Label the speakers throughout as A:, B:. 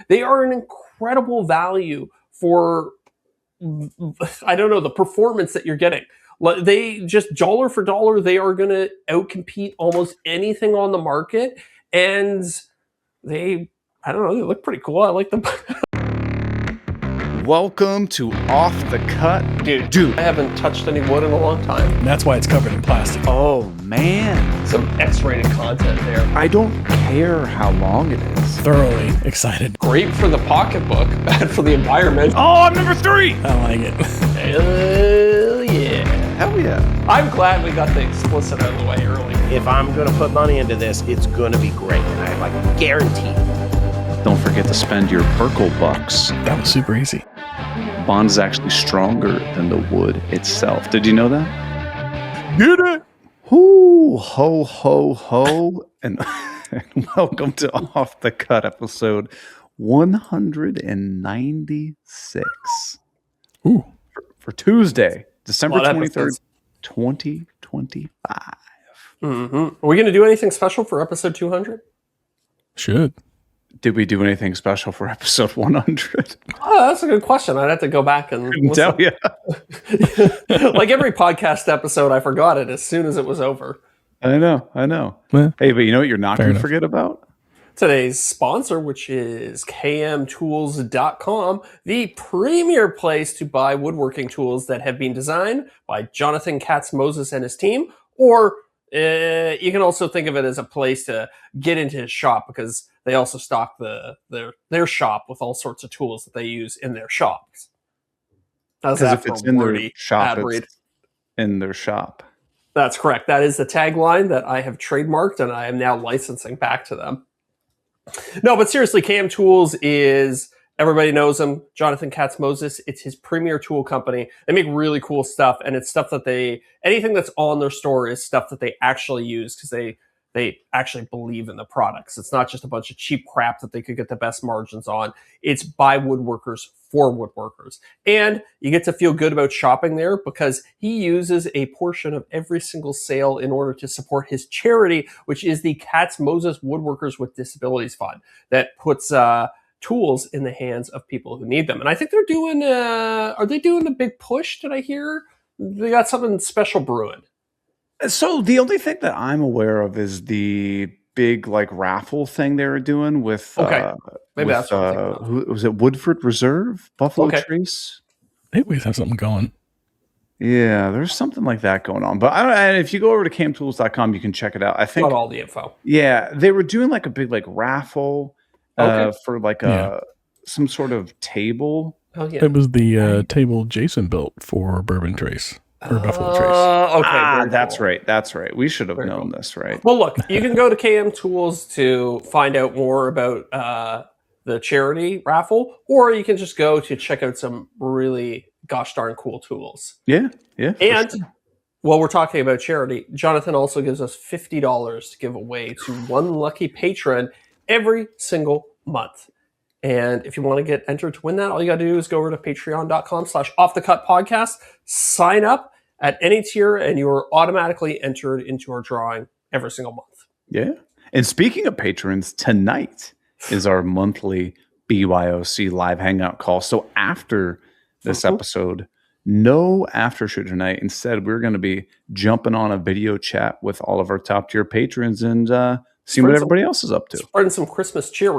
A: They are an incredible value for, I don't know, the performance that you're getting. They just dollar for dollar, they are going to outcompete almost anything on the market. And they look pretty cool. I like them.
B: Welcome to Off the Cut.
A: Dude, I haven't touched any wood in a long time.
C: And that's why it's covered in plastic.
B: Oh, man.
A: Some X-rated content there.
B: I don't care how long it is.
C: Thoroughly excited.
A: Great for the pocketbook, bad for the environment.
B: Oh, I'm number 3.
C: I like it.
A: Hell yeah.
B: Hell yeah.
A: I'm glad we got the explicit out of the way early.
D: If I'm going to put money into this, it's going to be great. And I guarantee.
B: Don't forget to spend your Perkle bucks.
C: That was super easy.
B: Bond is actually stronger than the wood itself. Did you know that? Get it? Hoo, ho, ho, ho. And welcome to Off the Cut episode 196.
C: Ooh.
B: For Tuesday, December 23rd, 2025.
A: Mm-hmm. Are we going to do anything special for episode 200?
C: Should.
B: Did we do anything special for episode 100?
A: Oh, that's a good question. I'd have to go back and listen.
B: Tell you.
A: Like every podcast episode, I forgot it as soon as it was over.
B: I know.
C: Well,
B: Hey, but you know what you're not going to forget about?
A: Today's sponsor, which is kmtools.com, the premier place to buy woodworking tools that have been designed by Jonathan Katz-Moses and his team, or you can also think of it as a place to get into his shop, because they also stock their shop with all sorts of tools that they use in their shops.
B: Because if it's in their shop, it's in their shop.
A: That's correct. That is the tagline that I have trademarked, and I am now licensing back to them. No, but seriously, KM Tools is, everybody knows him, Jonathan Katz-Moses. It's his premier tool company. They make really cool stuff, and it's stuff that anything that's on their store is stuff that they actually use, because they actually believe in the products. It's not just a bunch of cheap crap that they could get the best margins on. It's by woodworkers for woodworkers. And you get to feel good about shopping there, because he uses a portion of every single sale in order to support his charity, which is the Katz-Moses Woodworkers with Disabilities Fund, that puts tools in the hands of people who need them. And I think they're doing, are they doing a big push? Did I hear? They got something special brewing.
B: So the only thing that I'm aware of is the big raffle thing they were doing with
A: maybe that's
B: who was it? Woodford Reserve, Buffalo Trace.
C: They always have something going.
B: Yeah, there's something like that going on. But if you go over to camtools.com, you can check it out. I think
A: got all the info.
B: Yeah, they were doing a big raffle for some sort of table.
A: Oh yeah,
C: it was the table Jason built for Bourbon Trace. Or Buffalo Trace.
A: Okay,
B: that's
A: cool.
B: right. That's right. We should have known this, right?
A: Well, look, you can go to KM Tools to find out more about the charity raffle, or you can just go to check out some really gosh darn cool tools.
B: Yeah.
A: And while we're talking about charity, Jonathan also gives us $50 to give away to one lucky patron every single month. And if you want to get entered to win that, all you got to do is go over to patreon.com/offthecutpodcast, sign up at any tier, and you're automatically entered into our drawing every single month.
B: Yeah. And speaking of patrons, tonight is our monthly BYOC live hangout call. So after this episode, no after show tonight. Instead, we're going to be jumping on a video chat with all of our top tier patrons and see what everybody else is up to.
A: Spreading some Christmas cheer.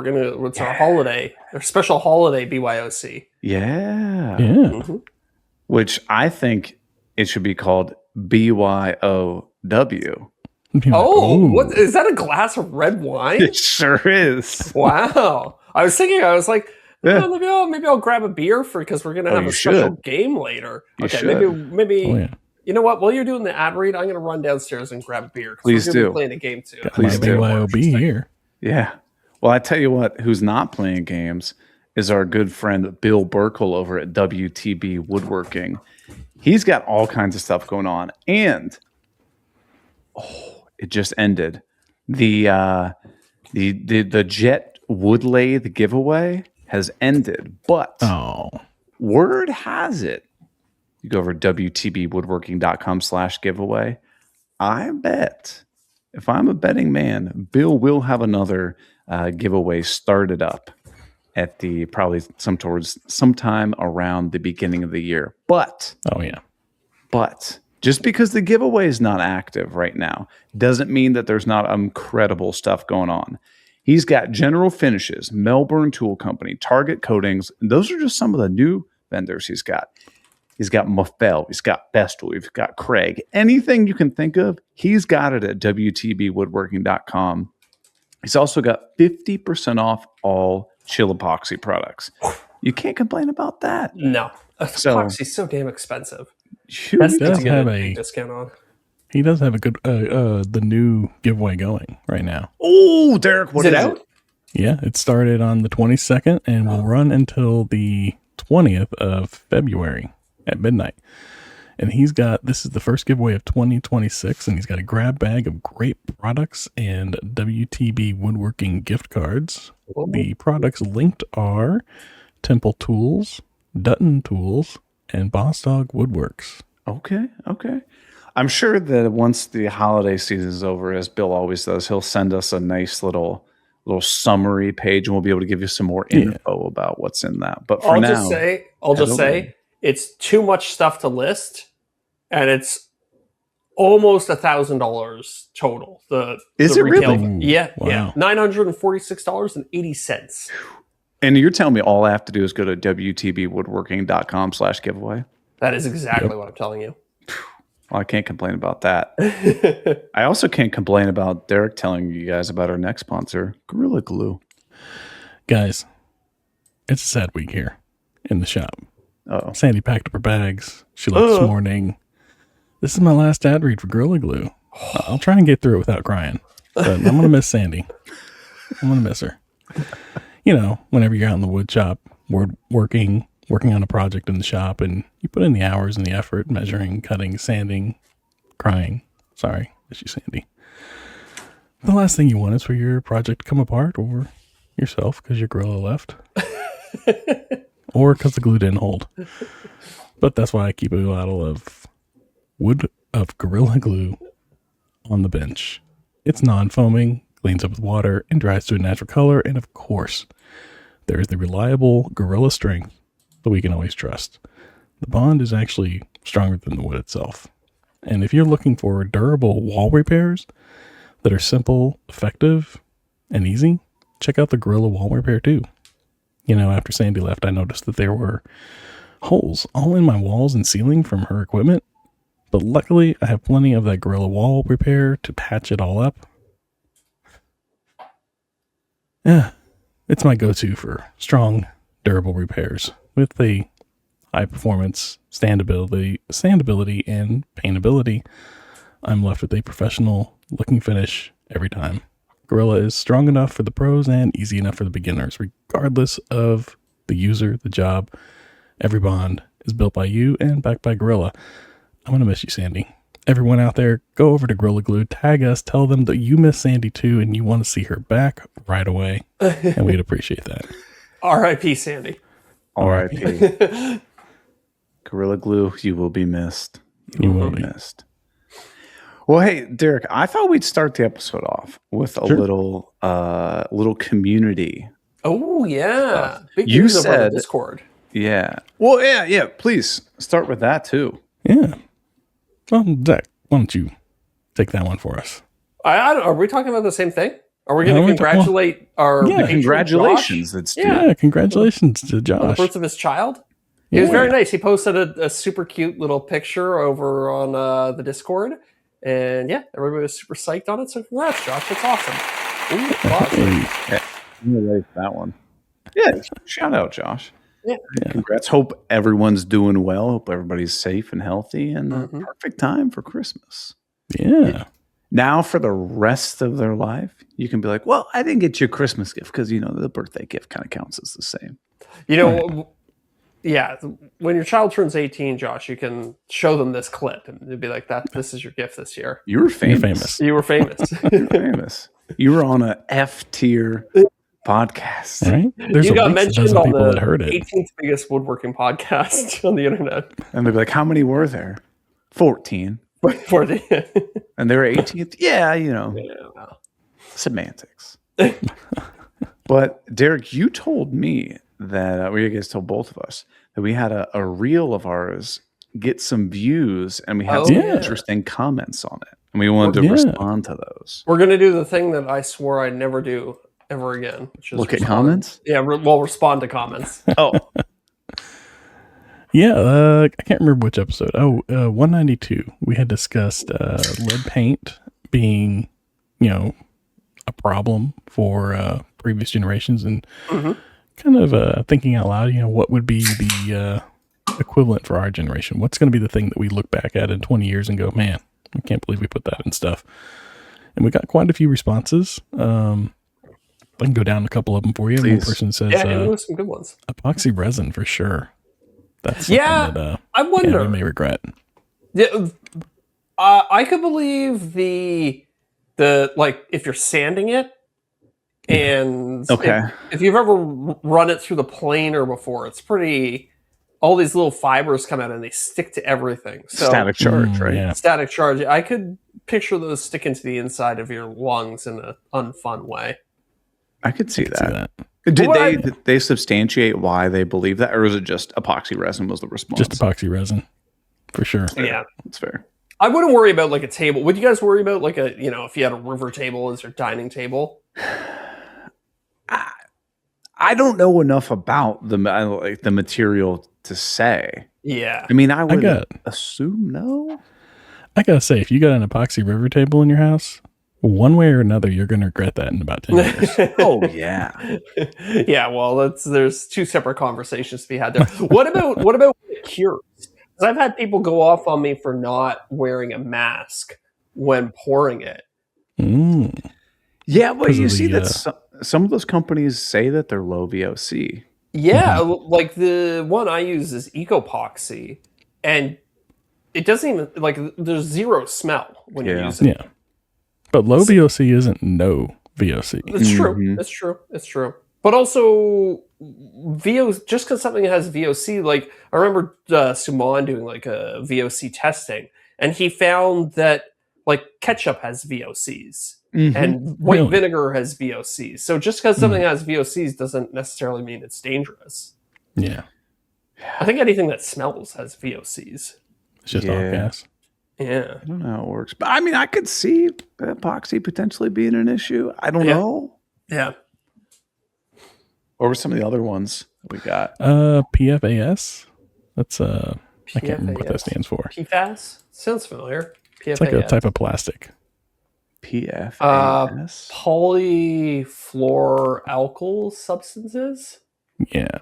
A: It's our holiday, our special holiday BYOC.
B: Yeah.
C: Mm-hmm.
B: Which I think it should be called BYOW.
A: What is that? A glass of red wine?
B: It sure is.
A: Wow. I was thinking, maybe I'll grab a beer because we're going to have a special game later. Maybe. Oh, yeah. You know what? While you're doing the ad read, I'm going to run downstairs and grab a beer.
B: Please do.
A: Be playing a game too.
B: Please do.
C: BYOB here.
B: Yeah. Well, I tell you what, who's not playing games is our good friend Bill Burkle over at WTB Woodworking. He's got all kinds of stuff going on, and it just ended. The Jet Wood Lathe giveaway has ended, but word has it. You go over to WTBwoodworking.com/giveaway. I bet if I'm a betting man, Bill will have another giveaway started up at the probably sometime around the beginning of the year. But just because the giveaway is not active right now doesn't mean that there's not incredible stuff going on. He's got General Finishes, Melbourne Tool Company, Target Coatings. And those are just some of the new vendors he's got. He's got Muffel. He's got Bestool. He's got Craig. Anything you can think of, he's got it at WTBwoodworking.com. He's also got 50% off all chill epoxy products. You can't complain about that.
A: No. Epoxy's so damn expensive.
C: That's to get a
A: discount on.
C: He does have a good the new giveaway going right now.
B: Oh, Deric, what
A: is it
B: is
A: out?
B: it?
C: Yeah, it started on the 22nd and will run until the 20th of February at midnight. And this is the first giveaway of 2026, and he's got a grab bag of great products and WTB Woodworking gift cards. The products linked are Temple Tools, Dutton Tools, and Boss Dog Woodworks.
B: Okay. I'm sure that once the holiday season is over, as Bill always does, he'll send us a nice little summary page, and we'll be able to give you some more info about what's in that. But for now,
A: I'll just say it's too much stuff to list, and it's almost $1,000 total.
B: Is it
A: retail,
B: really?
A: Yeah,
C: Wow.
A: yeah, $946.80.
B: and you're telling me all I have to do is go to WTBwoodworking.com/giveaway?
A: That is exactly what I'm telling you.
B: Well, I can't complain about that. I also can't complain about Deric telling you guys about our next sponsor, Gorilla Glue.
C: Guys, it's a sad week here in the shop.
B: Oh,
C: Sandy packed up her bags. She left this morning. This is my last ad read for Gorilla Glue. I'll try and get through it without crying, but I'm going to miss Sandy. I'm going to miss her. You know, whenever you're out in the wood shop, working on a project in the shop, and you put in the hours and the effort, measuring, cutting, sanding, crying. Sorry, miss you, Sandy. The last thing you want is for your project to come apart, or yourself because your Gorilla left, or because the glue didn't hold. But that's why I keep a bottle of Gorilla Glue on the bench. It's non-foaming, cleans up with water, and dries to a natural color. And of course, there is the reliable Gorilla strength that we can always trust. The bond is actually stronger than the wood itself. And if you're looking for durable wall repairs that are simple, effective, and easy, check out the Gorilla Wall Repair too. You know, after Sandy left, I noticed that there were holes all in my walls and ceiling from her equipment. But luckily, I have plenty of that Gorilla Wall Repair to patch it all up. Yeah, it's my go-to for strong, durable repairs with the high performance, sandability, and paintability. I'm left with a professional looking finish every time. Gorilla is strong enough for the pros and easy enough for the beginners, regardless of the user, the job. Every bond is built by you and backed by Gorilla. I'm going to miss you, Sandy. Everyone out there, go over to Gorilla Glue, tag us, tell them that you miss Sandy too and you want to see her back right away. And we'd appreciate that.
A: R.I.P. Sandy.
B: R.I.P. Gorilla Glue, you will be missed.
C: You will be
B: missed. Well, hey, Deric, I thought we'd start the episode off with a little community.
A: Oh, yeah. Big
B: You
A: news over on
B: said
A: the Discord.
B: Yeah. Well, yeah. Please start with that too.
C: Yeah. Well, Zach, why don't you take that one for us?
A: I don't, are we talking about the same thing? Are we going to congratulate our patron,
B: congratulations.
A: Josh?
C: Congratulations to Josh.
A: On the birth of his child. He was very nice. He posted a super cute little picture over on the Discord. And yeah, everybody was super psyched on it. So congrats, Josh. That's awesome. Ooh,
B: Yeah, I'm ready for that one. Yeah, shout out, Josh.
A: Yeah.
B: Congrats. Hope everyone's doing well. Hope everybody's safe and healthy, and perfect time for Christmas.
C: Yeah.
B: Now for the rest of their life, you can be like, well, I didn't get you a Christmas gift because, you know, the birthday gift kind of counts as the same.
A: You know, yeah, when your child turns 18, Josh, you can show them this clip and they'd be like, this is your gift this year.
B: You were famous.
A: You were famous.
B: You were famous. You were on a F tier podcast.
C: Right?
A: You got mentioned on the
C: that heard it.
A: 18th biggest woodworking podcast on the internet.
B: And they'd be like, how many were there? 14.
A: For the
B: And they were 18th? Yeah, you know.
A: yeah, well.
B: Semantics. But Deric, you told me that, or you guys told both of us, that we had a reel of ours get some views and we had some interesting comments on it. And we wanted to respond to those.
A: We're going to do the thing that I swore I'd never do ever again. Which is
B: look at comments?
A: Yeah, respond to comments.
B: Oh.
C: Yeah, I can't remember which episode. 192. We had discussed lead paint being, a problem for previous generations, and kind of thinking out loud, what would be the equivalent for our generation? What's going to be the thing that we look back at in 20 years and go, man, I can't believe we put that in stuff. And we got quite a few responses. I can go down a couple of them for you.
B: Please.
C: One person says,
A: some good ones.
C: Epoxy resin for sure. That's something that,
A: I wonder.
C: we may regret.
A: Yeah, I could believe the if you're sanding it, and if you've ever run it through the planer before, it's pretty. All these little fibers come out and they stick to everything. So,
B: static charge, right?
C: Yeah.
A: Static charge. I could picture those sticking to the inside of your lungs in an unfun way.
B: I could see that. Did they substantiate why they believe that, or was it just epoxy resin was the response?
C: Just epoxy resin, for sure.
A: Yeah,
B: that's fair.
A: I wouldn't worry about like a table. Would you guys worry about like if you had a river table as your dining table?
B: I don't know enough about the material to say.
A: Yeah,
B: I mean, I would assume no.
C: I gotta say, if you got an epoxy river table in your house, one way or another, you're going to regret that in about 10 years.
B: Oh, yeah.
A: Yeah, well, there's two separate conversations to be had there. What about cures? Because I've had people go off on me for not wearing a mask when pouring it.
B: Yeah, but you see that some of those companies say that they're low VOC.
A: Yeah, like the one I use is Ecopoxy, and it doesn't even, there's zero smell when you use it.
C: Yeah. But low VOC isn't no VOC.
A: It's true. It's true. But also, just because something has VOC, like I remember Suman doing like a VOC testing, and he found that like ketchup has VOCs and white vinegar has VOCs. So just because something has VOCs doesn't necessarily mean it's dangerous.
C: Yeah.
A: I think anything that smells has VOCs.
C: It's just all gas.
A: Yeah.
B: I don't know how it works. But I mean, I could see epoxy potentially being an issue. I don't know.
A: Yeah.
B: What were some of the other ones that we got?
C: PFAS. That's I can't remember what that stands for.
A: PFAS? Sounds familiar. PFAS.
C: It's like a type of plastic.
B: PFAS?
A: Polyfluoroalkyl substances?
C: Yeah.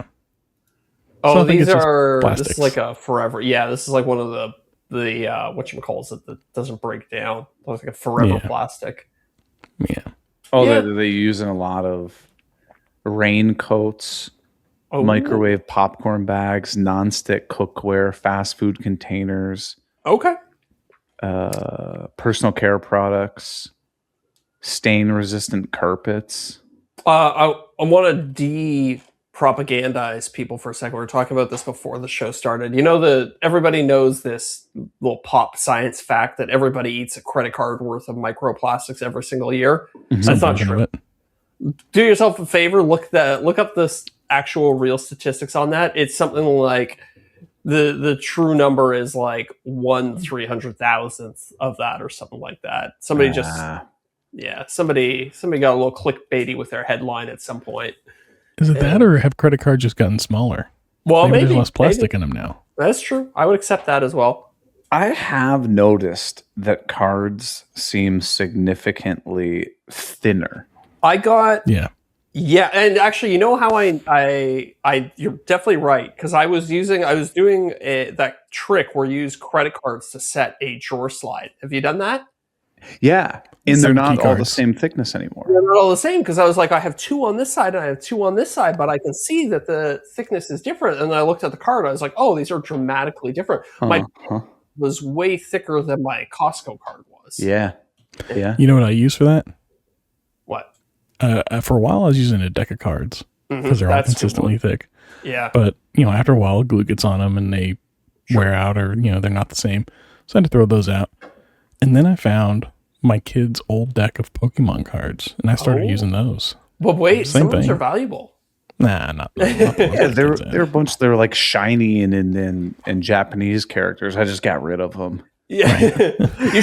A: Oh, this is like a forever. Yeah, this is like one of the whatchamacalls that doesn't break down. It's like a forever plastic.
C: Yeah.
B: Oh, they use in a lot of raincoats, microwave popcorn bags, nonstick cookware, fast food containers.
A: Okay.
B: Personal care products, stain-resistant carpets.
A: I want to de-propagandize people for a second. We were talking about this before the show started. Everybody knows this little pop science fact that everybody eats a credit card worth of microplastics every single year. That's not true. Do yourself a favor. Look up the actual real statistics on that. It's something like the true number is like 1/300,000th of that or something like that. Somebody somebody got a little clickbaity with their headline at some point.
C: Is it that, or have credit cards just gotten smaller?
A: Well, maybe
C: there's less plastic in them now.
A: That's true. I would accept that as well.
B: I have noticed that cards seem significantly thinner.
A: Yeah, and actually, you know how I you're definitely right, because I was doing that trick where you use credit cards to set a drawer slide. Have you done that?
B: Yeah, and they're not all the same thickness anymore.
A: They're not all the same, because I was like, I have two on this side and I have two on this side, but I can see that the thickness is different. And then I looked at the card, I was like, oh, these are dramatically different. My was way thicker than my Costco card was.
B: Yeah.
C: You know what I use for that?
A: What?
C: For a while, I was using a deck of cards because they're all consistently thick.
A: Yeah.
C: But, after a while, glue gets on them and they wear out, or, they're not the same. So I had to throw those out. And then I found my kid's old deck of Pokemon cards, and I started using those.
A: But wait,
C: Same
A: some of those
C: thing.
A: are valuable.
C: Nah, not the ones
B: Yeah,
C: that
B: they're
C: kids have.
B: they're a bunch. They're like shiny and Japanese characters. I just got rid of them.
A: Yeah, you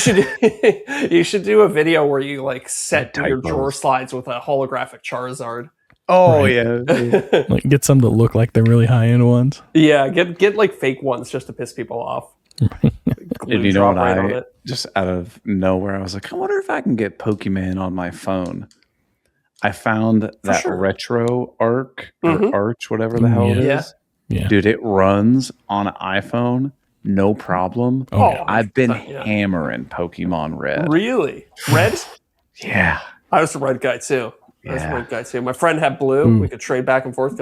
A: should do a video where you like set your
B: Typos.
A: drawer slides with a holographic Charizard.
B: Oh
C: Right.
B: yeah.
C: Like get some that look like they're really high end ones.
A: Yeah, get like fake ones just to piss people off. Glue
B: And you know
A: drop
B: what?
A: on
B: I
A: it.
B: just out of nowhere, I was like, I wonder if I can get Pokemon on my phone. I found that
A: sure.
B: retro arc or
A: Mhm.
B: arch, whatever the hell it
A: Yeah.
B: is.
C: Yeah.
B: Dude, it runs on an iPhone, no problem.
C: Oh, yeah.
B: I've been
A: yeah.
B: hammering Pokemon Red.
A: Really? Red?
B: Yeah.
A: I was a red guy too. My friend had blue.
C: Ooh.
A: We could trade back and forth,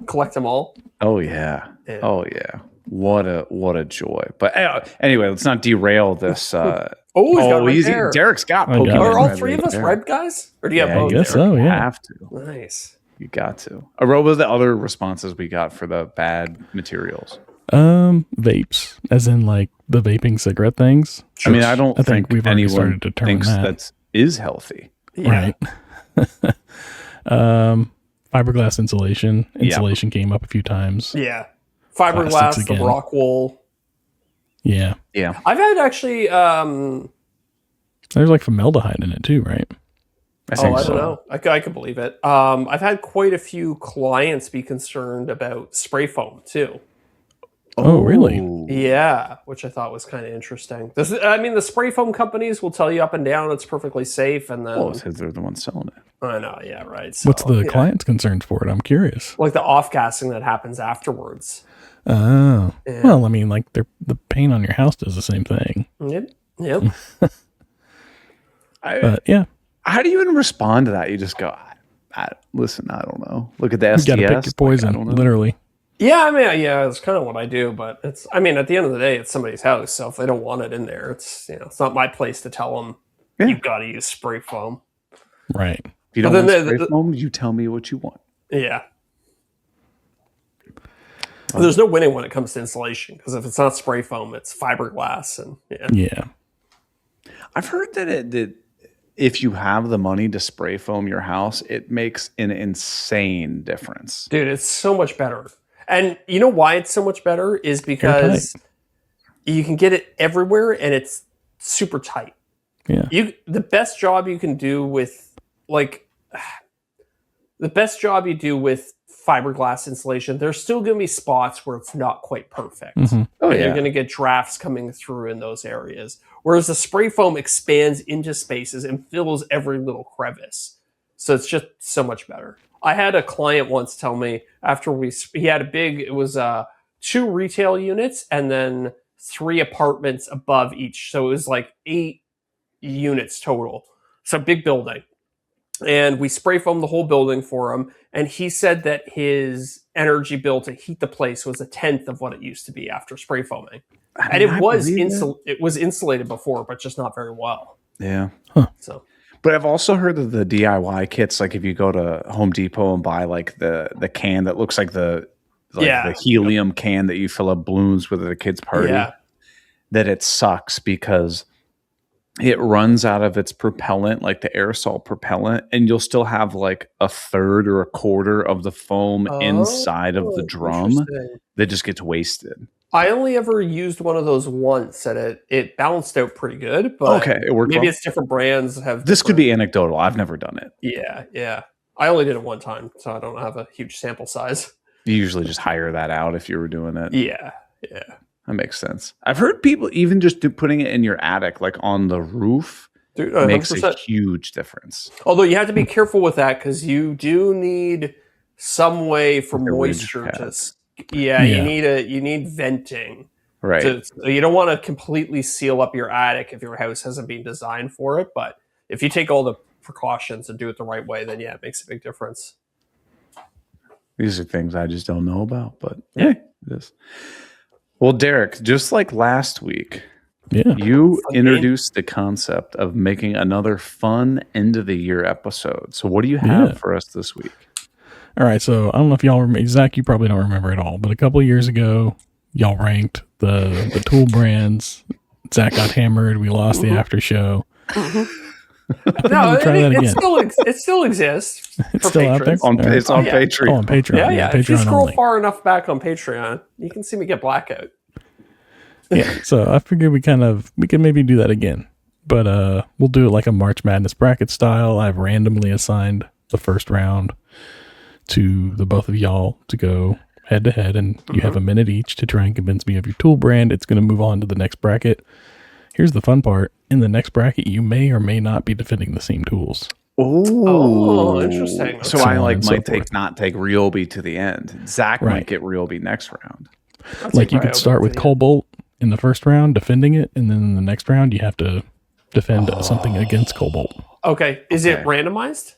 A: collect them all.
B: Oh yeah.
A: Yeah.
B: Oh yeah. What a joy. But anyway, let's not derail this.
A: He's got red hair.
B: Derek's got
C: I got
B: Pokemon.
C: it.
A: Are all
B: Red
A: three of us
B: there.
A: red guys? Or do you
B: Yeah,
A: have both?
C: I guess
A: Derek?
C: so.
B: You
C: Yeah.
B: have to.
A: Nice.
B: You got to. What was the other responses we got for the bad materials?
C: Vapes, as in like the vaping cigarette things.
B: I mean, I don't
C: I think
B: think
C: we've already
B: anyone
C: started to determine
B: thinks
C: that.
B: is healthy.
A: Yeah.
C: Right. Fiberglass insulation. Insulation came up a few times.
A: Yeah. Fiberglass,
C: Plastics
A: the
C: again.
A: rock wool.
C: Yeah.
B: Yeah.
A: I've had actually
C: There's like formaldehyde in it too, right?
B: I think
A: I
B: so.
A: don't know. I can believe it. I've had quite a few clients be concerned about spray foam too.
C: Oh, really?
A: Yeah, which I thought was kind of interesting. The spray foam companies will tell you up and down it's perfectly safe, and then
B: Well, because they're the ones selling it.
A: I know, yeah, right. So,
C: What's the
A: yeah.
C: client's concerns for it? I'm curious.
A: Like the off gassing that happens afterwards.
C: Oh.
A: Yeah.
C: Well, I mean, like the paint on your house does the same thing.
A: Yep.
C: But yeah,
B: How do you even respond to that? You just go, listen, I don't know. Look at the
C: you
B: SDS.
C: got to pick your
B: I
C: poison,
B: don't know.
C: literally.
A: Yeah, that's kind of what I do, but at the end of the day, it's somebody's house, so if they don't want it in there, it's not my place to tell them you've got to use spray foam.
C: Right.
B: If you don't
A: But then
B: want spray foam, you tell me what you want.
A: Yeah. There's no winning when it comes to insulation, because if it's not spray foam, it's fiberglass, and
C: Yeah.
B: I've heard that if you have the money to spray foam your house, it makes an insane difference.
A: dude, it's so much better. And you know why it's so much better is because you can get it everywhere, and it's super tight.
C: Yeah.
A: The best job you can do with fiberglass insulation, there's still going to be spots where it's not quite perfect.
C: Mhm.
B: Oh,
A: And
B: yeah.
A: You're going to get drafts coming through in those areas. Whereas the spray foam expands into spaces and fills every little crevice. So it's just so much better. I had a client once tell me after he had it was 2 retail units and then 3 apartments above each. So it was like 8 units total. So big building. And we spray foamed the whole building for him. And he said that his energy bill to heat the place was 1/10 of what it used to be after spray foaming. And it was insulated before, but just not very well.
B: Yeah.
A: So
B: But I've also heard of the DIY kits. Like if you go to Home Depot and buy like the can that looks like the helium can that you fill up balloons with at a kid's party, that it sucks because it runs out of its propellant, like the aerosol propellant, and you'll still have like 1/3 or 1/4 of the foam inside of the drum
A: interesting.
B: that just gets wasted.
A: I only ever used one of those once, and it balanced out pretty good. But
B: Okay, it worked.
A: maybe
B: Well.
A: it's different brands have.
B: This could be anecdotal. I've never done it.
A: Yeah. I only did it one time, so I don't have a huge sample size.
B: You usually just hire that out if you were doing it.
A: Yeah.
B: That makes sense. I've heard people even just putting it in your attic, like on the roof,
A: Dude,
B: makes
A: 100%.
B: a huge difference.
A: Although you have to be careful with that because you do need some way for
B: Like a ridge
A: moisture
B: pad.
A: to.
C: Yeah.
A: You need venting.
B: Right.
A: So you don't want to completely seal up your attic if your house hasn't been designed for it. But if you take all the precautions and do it the right way, then it makes a big difference.
B: These are things I just don't know about, but yeah, it is. Well, Deric, just like last week,
C: Yeah.
B: you
A: Fun
B: introduced the concept of making another fun end of the year episode. So what do you have
C: Yeah.
B: for us this week?
C: All right. So I don't know if y'all remember, Zach, you probably don't remember it all, but a couple of years ago, y'all ranked the tool brands. Zach got hammered. We lost the after show.
A: No,
C: try that again.
A: it still exists.
C: It's
A: for
C: still out there?
A: patrons.
B: It's on
A: yeah.
B: Patreon.
C: Oh, on Patreon.
A: Yeah.
C: Patreon
A: If you scroll
C: only.
A: far enough back on Patreon, you can see me get blackout.
C: Yeah. So I figured we can maybe do that again. But we'll do it like a March Madness bracket style. I've randomly assigned the first round to the both of y'all to go head to head, and you have a minute each to try and convince me of your tool brand. It's going to move on to the next bracket. Here's the fun part. In the next bracket, you may or may not be defending the same tools.
A: Oh, interesting.
B: So
C: So
B: I
C: on
B: like
C: and so
B: might
C: forth.
B: not take Ryobi to the end. Zach might
C: Right.
B: get Ryobi next round.
C: Like you could start with Cobalt in the first round, defending it, and then in the next round, you have to defend something against Cobalt.
A: Okay. Is it
B: Okay.
A: randomized?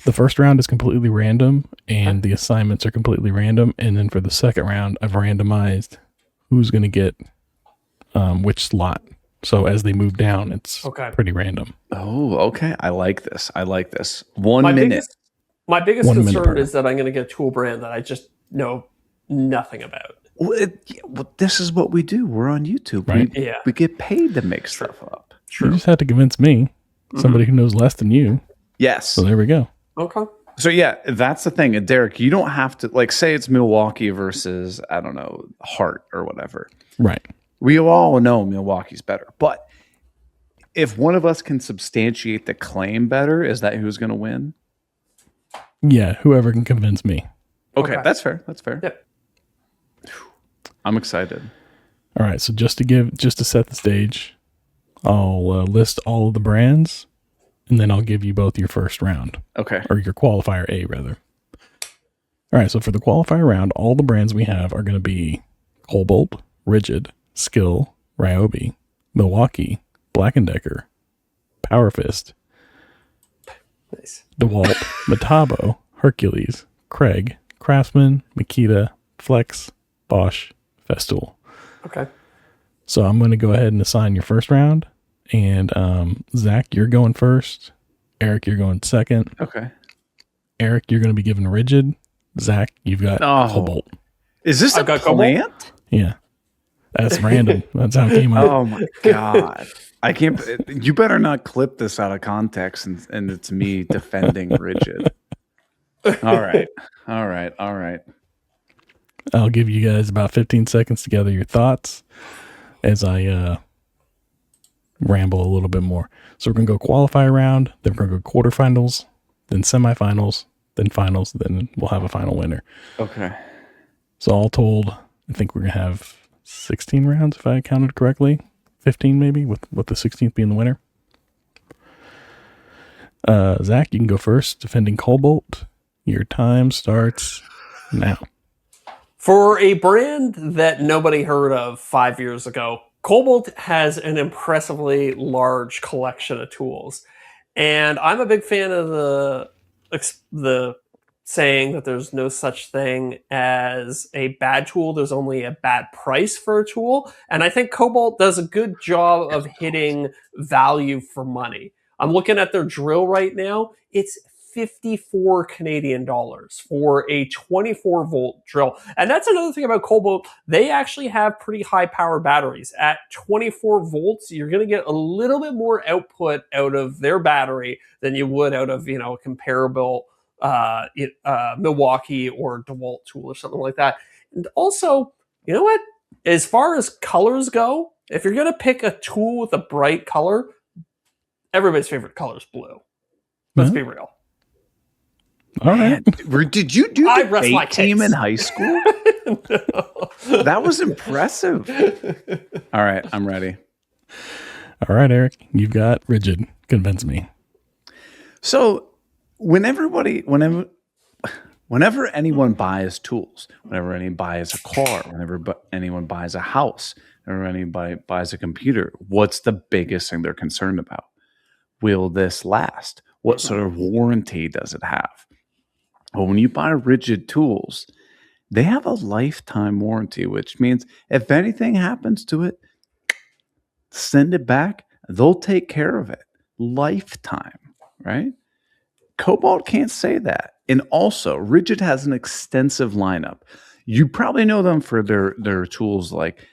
C: The first round is completely random, and the assignments are completely random. And then for the second round, I've randomized who's going to get which slot. So as they move down, it's pretty random.
B: Oh, okay. I like this. 1
A: My
B: minute.
A: My biggest
C: 1 minute
A: concern
C: per.
A: is that I'm going to get a tool brand that I just know nothing about.
B: Well, this is what we do. We're on YouTube.
C: Right.
B: We get paid to make stuff up.
C: You just have to convince me, somebody who knows less than you.
B: Yes.
C: So there we go.
A: Okay.
B: So yeah, that's the thing. And Deric, you don't have to like say it's Milwaukee versus, I don't know, Hart or whatever.
C: Right.
B: We all know Milwaukee's better. But if one of us can substantiate the claim better, is that who's going to win?
C: Yeah, whoever can convince me.
B: Okay,
A: Okay.
B: that's fair. That's fair.
A: Yep.
B: I'm excited.
C: All right, so just to set the stage, I'll list all of the brands, and then I'll give you both your first round,
B: Okay.
C: or your qualifier A, rather. All right, so for the qualifier round, all the brands we have are going to be Cobalt, Rigid, Skill, Ryobi, Milwaukee, Black & Decker, Powerfist,
A: Nice.
C: DeWalt, Metabo, Hercules, Craig, Craftsman, Makita, Flex, Bosch, Festool.
A: Okay.
C: So I'm going to go ahead and assign your first round. And Zach, you're going first. Eric, you're going second.
B: Okay.
C: Eric, you're going to be given Rigid. Zach, you've got Cobalt.
B: Is this
A: I've
B: a
A: got Cobalt?
B: plant?
C: Yeah. That's random. That's how it came out.
B: Oh my God. I can't. You better not clip this out of context and it's me defending Rigid. All right.
C: I'll give you guys about 15 seconds to gather your thoughts as I ramble a little bit more. So we're going to go qualifier round, then we're going to go quarterfinals, then semifinals, then finals, then we'll have a final winner.
B: Okay.
C: So all told, I think we're going to have 16 rounds, if I counted correctly. 15 maybe, with the 16th being the winner. Zach, you can go first, defending Cobalt. Your time starts now.
A: For a brand that nobody heard of 5 years ago, Cobalt has an impressively large collection of tools. And I'm a big fan of the saying that there's no such thing as a bad tool. There's only a bad price for a tool. And I think Cobalt does a good job of hitting value for money. I'm looking at their drill right now. It's 54 Canadian dollars for a 24 volt drill. And that's another thing about Cobalt. They actually have pretty high power batteries. At 24 volts, you're going to get a little bit more output out of their battery than you would out of, a comparable Milwaukee or DeWalt tool or something like that. And also, you know what? As far as colors go, if you're going to pick a tool with a bright color, everybody's favorite color is blue. Let's be real.
C: All right.
B: Did you do
A: I
B: the
A: rest my
B: debate team
A: case.
B: in high school? That was impressive. All right, I'm ready.
C: All right, Eric, you've got Rigid. Convince me.
B: So whenever anyone buys tools, whenever anyone buys a car, whenever anyone buys a house, whenever anybody buys a computer, what's the biggest thing they're concerned about? Will this last? What sort of warranty does it have? Well, when you buy Rigid tools, they have a lifetime warranty, which means if anything happens to it, send it back. They'll take care of it. Lifetime, right? Cobalt can't say that. And also, Rigid has an extensive lineup. You probably know them for their tools like,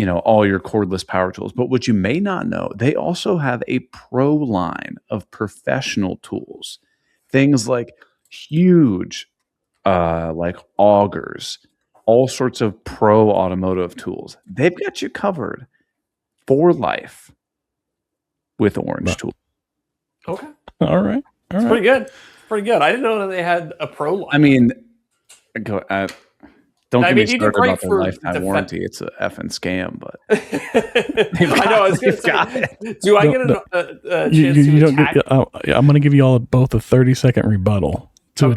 B: all your cordless power tools. But what you may not know, they also have a pro line of professional tools. Things like huge, like augers, all sorts of pro automotive tools. They've got you covered for life with Orange Tool.
A: Okay.
C: All right.
A: It's pretty good. Pretty good. I didn't know that they had a pro line.
B: I mean, don't get me started about their lifetime warranty. It's a effing scam, but
A: I know. I was going to say, do I get a chance to attack?
C: I'm going to give you all both a 30-second rebuttal to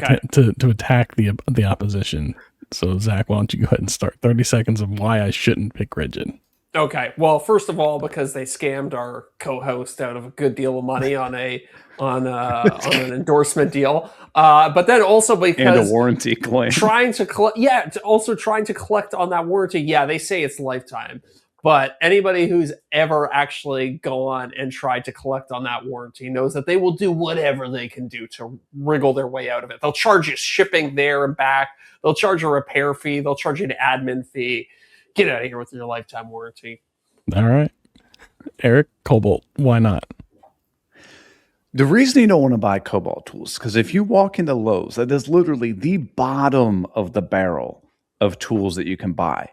C: attack the opposition. So, Zach, why don't you go ahead and start? 30 seconds of why I shouldn't pick Rigid.
A: Okay. Well, first of all, because they scammed our co-host out of a good deal of money on an endorsement deal, but then also because
B: and a warranty claim,
A: trying to collect on that warranty. Yeah, they say it's lifetime, but anybody who's ever actually gone and tried to collect on that warranty knows that they will do whatever they can do to wriggle their way out of it. They'll charge you shipping there and back. They'll charge a repair fee. They'll charge you an admin fee. Get out of here with your lifetime warranty.
C: All right. Eric, Cobalt, why not?
B: The reason you don't want to buy Cobalt tools, because if you walk into Lowe's, that is literally the bottom of the barrel of tools that you can buy.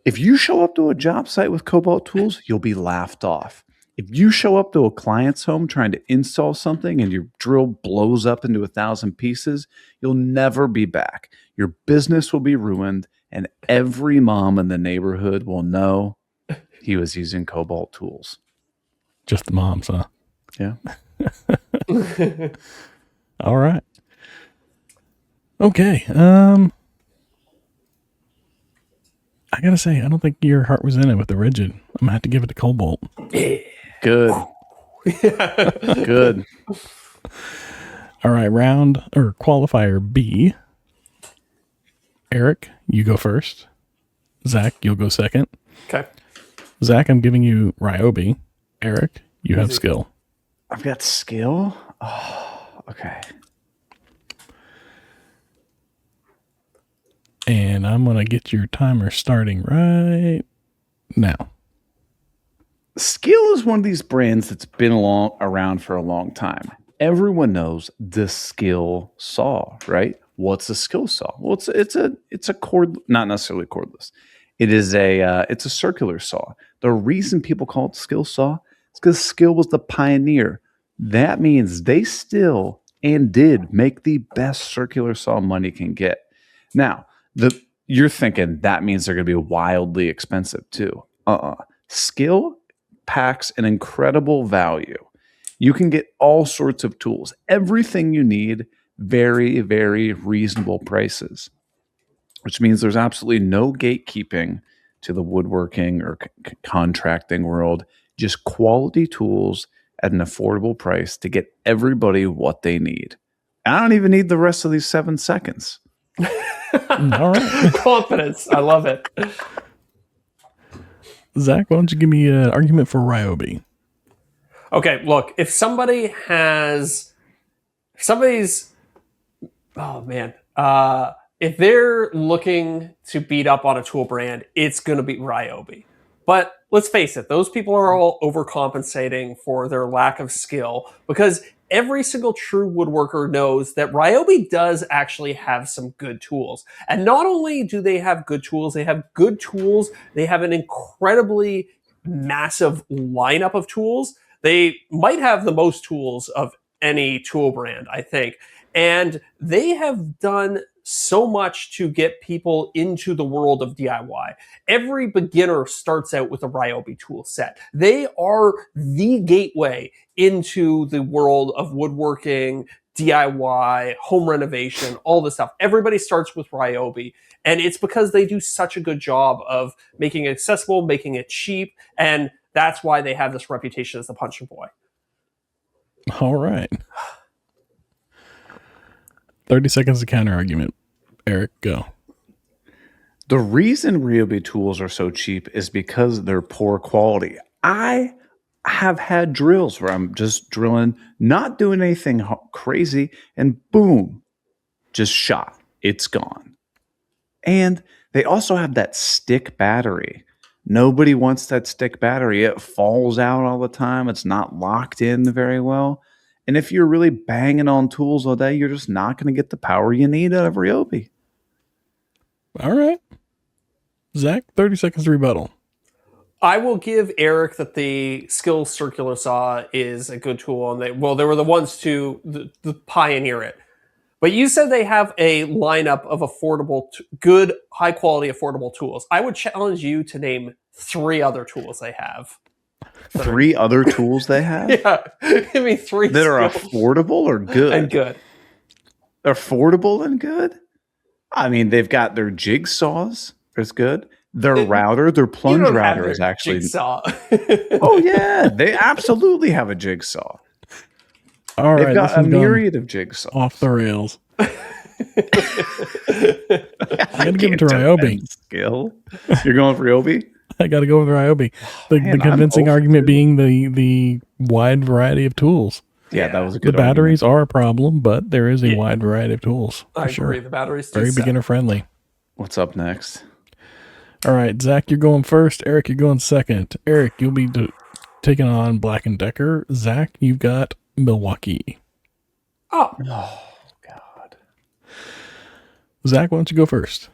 B: If you show up to a job site with Cobalt tools, you'll be laughed off. If you show up to a client's home trying to install something and your drill blows up into 1,000 pieces, you'll never be back. Your business will be ruined. And every mom in the neighborhood will know he was using Cobalt tools.
C: Just the moms, huh?
B: Yeah.
C: All right. Okay. I gotta say, I don't think your heart was in it with the Rigid. I'm gonna have to give it to Cobalt.
B: Good. Good.
C: All right. Qualifier B. Eric, you go first. Zach, you'll go second.
A: Okay.
C: Zach, I'm giving you Ryobi. Eric, you have skill.
B: I've got skill? Oh, okay.
C: And I'm going to get your timer starting right now.
B: Skill is one of these brands that's been around for a long time. Everyone knows the skill saw, right? What's a skill saw? Well, it's a cord, not necessarily cordless. It's a circular saw. The reason people call it skill saw is because Skill was the pioneer. That means they still and did make the best circular saw money can get. Now, you're thinking that means they're going to be wildly expensive too. Skill packs an incredible value. You can get all sorts of tools, everything you need. Very, very reasonable prices, which means there's absolutely no gatekeeping to the woodworking or contracting world. Just quality tools at an affordable price to get everybody what they need. I don't even need the rest of these 7 seconds.
C: All right.
A: Confidence. I love it.
C: Zach, why don't you give me an argument for Ryobi?
A: Okay, look, if somebody's if they're looking to beat up on a tool brand, it's going to be Ryobi. But let's face it, those people are all overcompensating for their lack of skill, because every single true woodworker knows that Ryobi does actually have some good tools. And not only do they have good tools, they have an incredibly massive lineup of tools. They might have the most tools of any tool brand, I think. And they have done so much to get people into the world of DIY. Every beginner starts out with a Ryobi tool set. They are the gateway into the world of woodworking, DIY, home renovation, all this stuff. Everybody starts with Ryobi. And it's because they do such a good job of making it accessible, making it cheap. And that's why they have this reputation as the punching boy.
C: All right. 30 seconds of counter argument. Eric, go.
B: The reason Ryobi tools are so cheap is because they're poor quality. I have had drills where I'm just drilling, not doing anything crazy, and boom, just shot. It's gone. And they also have that stick battery Nobody wants that stick battery. It falls out all the time. It's not locked in very well. And if you're really banging on tools all day, you're just not going to get the power you need out of Ryobi.
C: All right. Zach, 30 seconds to rebuttal.
A: I will give Eric that the skill circular saw is a good tool, and they were the ones to pioneer it. But you said they have a lineup of affordable, good, high quality, affordable tools. I would challenge you to name 3 other tools they have.
B: 3 other tools they have?
A: Yeah, give me 3
B: that are
A: skills.
B: affordable or good?
A: And good.
B: Affordable and good? I mean, they've got their jigsaws. It's good. Their router, their plunge router is actually
A: jigsaw.
B: Oh yeah, they absolutely have a jigsaw.
C: All right,
B: they've got a myriad of jigsaws.
C: Off the rails. I got to give it to Ryobi.
B: Skill. You're going for Ryobi?
C: I got to go with Ryobi. The convincing argument being the wide variety of tools.
B: Yeah, that was a good
C: The batteries are a problem, but there is a wide variety of tools.
A: I agree. The batteries
C: very beginner friendly.
B: What's up next?
C: All right, Zach, you're going first. Eric, you're going second. Eric, you'll be taking on Black & Decker. Zach, you've got Milwaukee.
A: Oh,
B: God.
C: Zach, why don't you go first?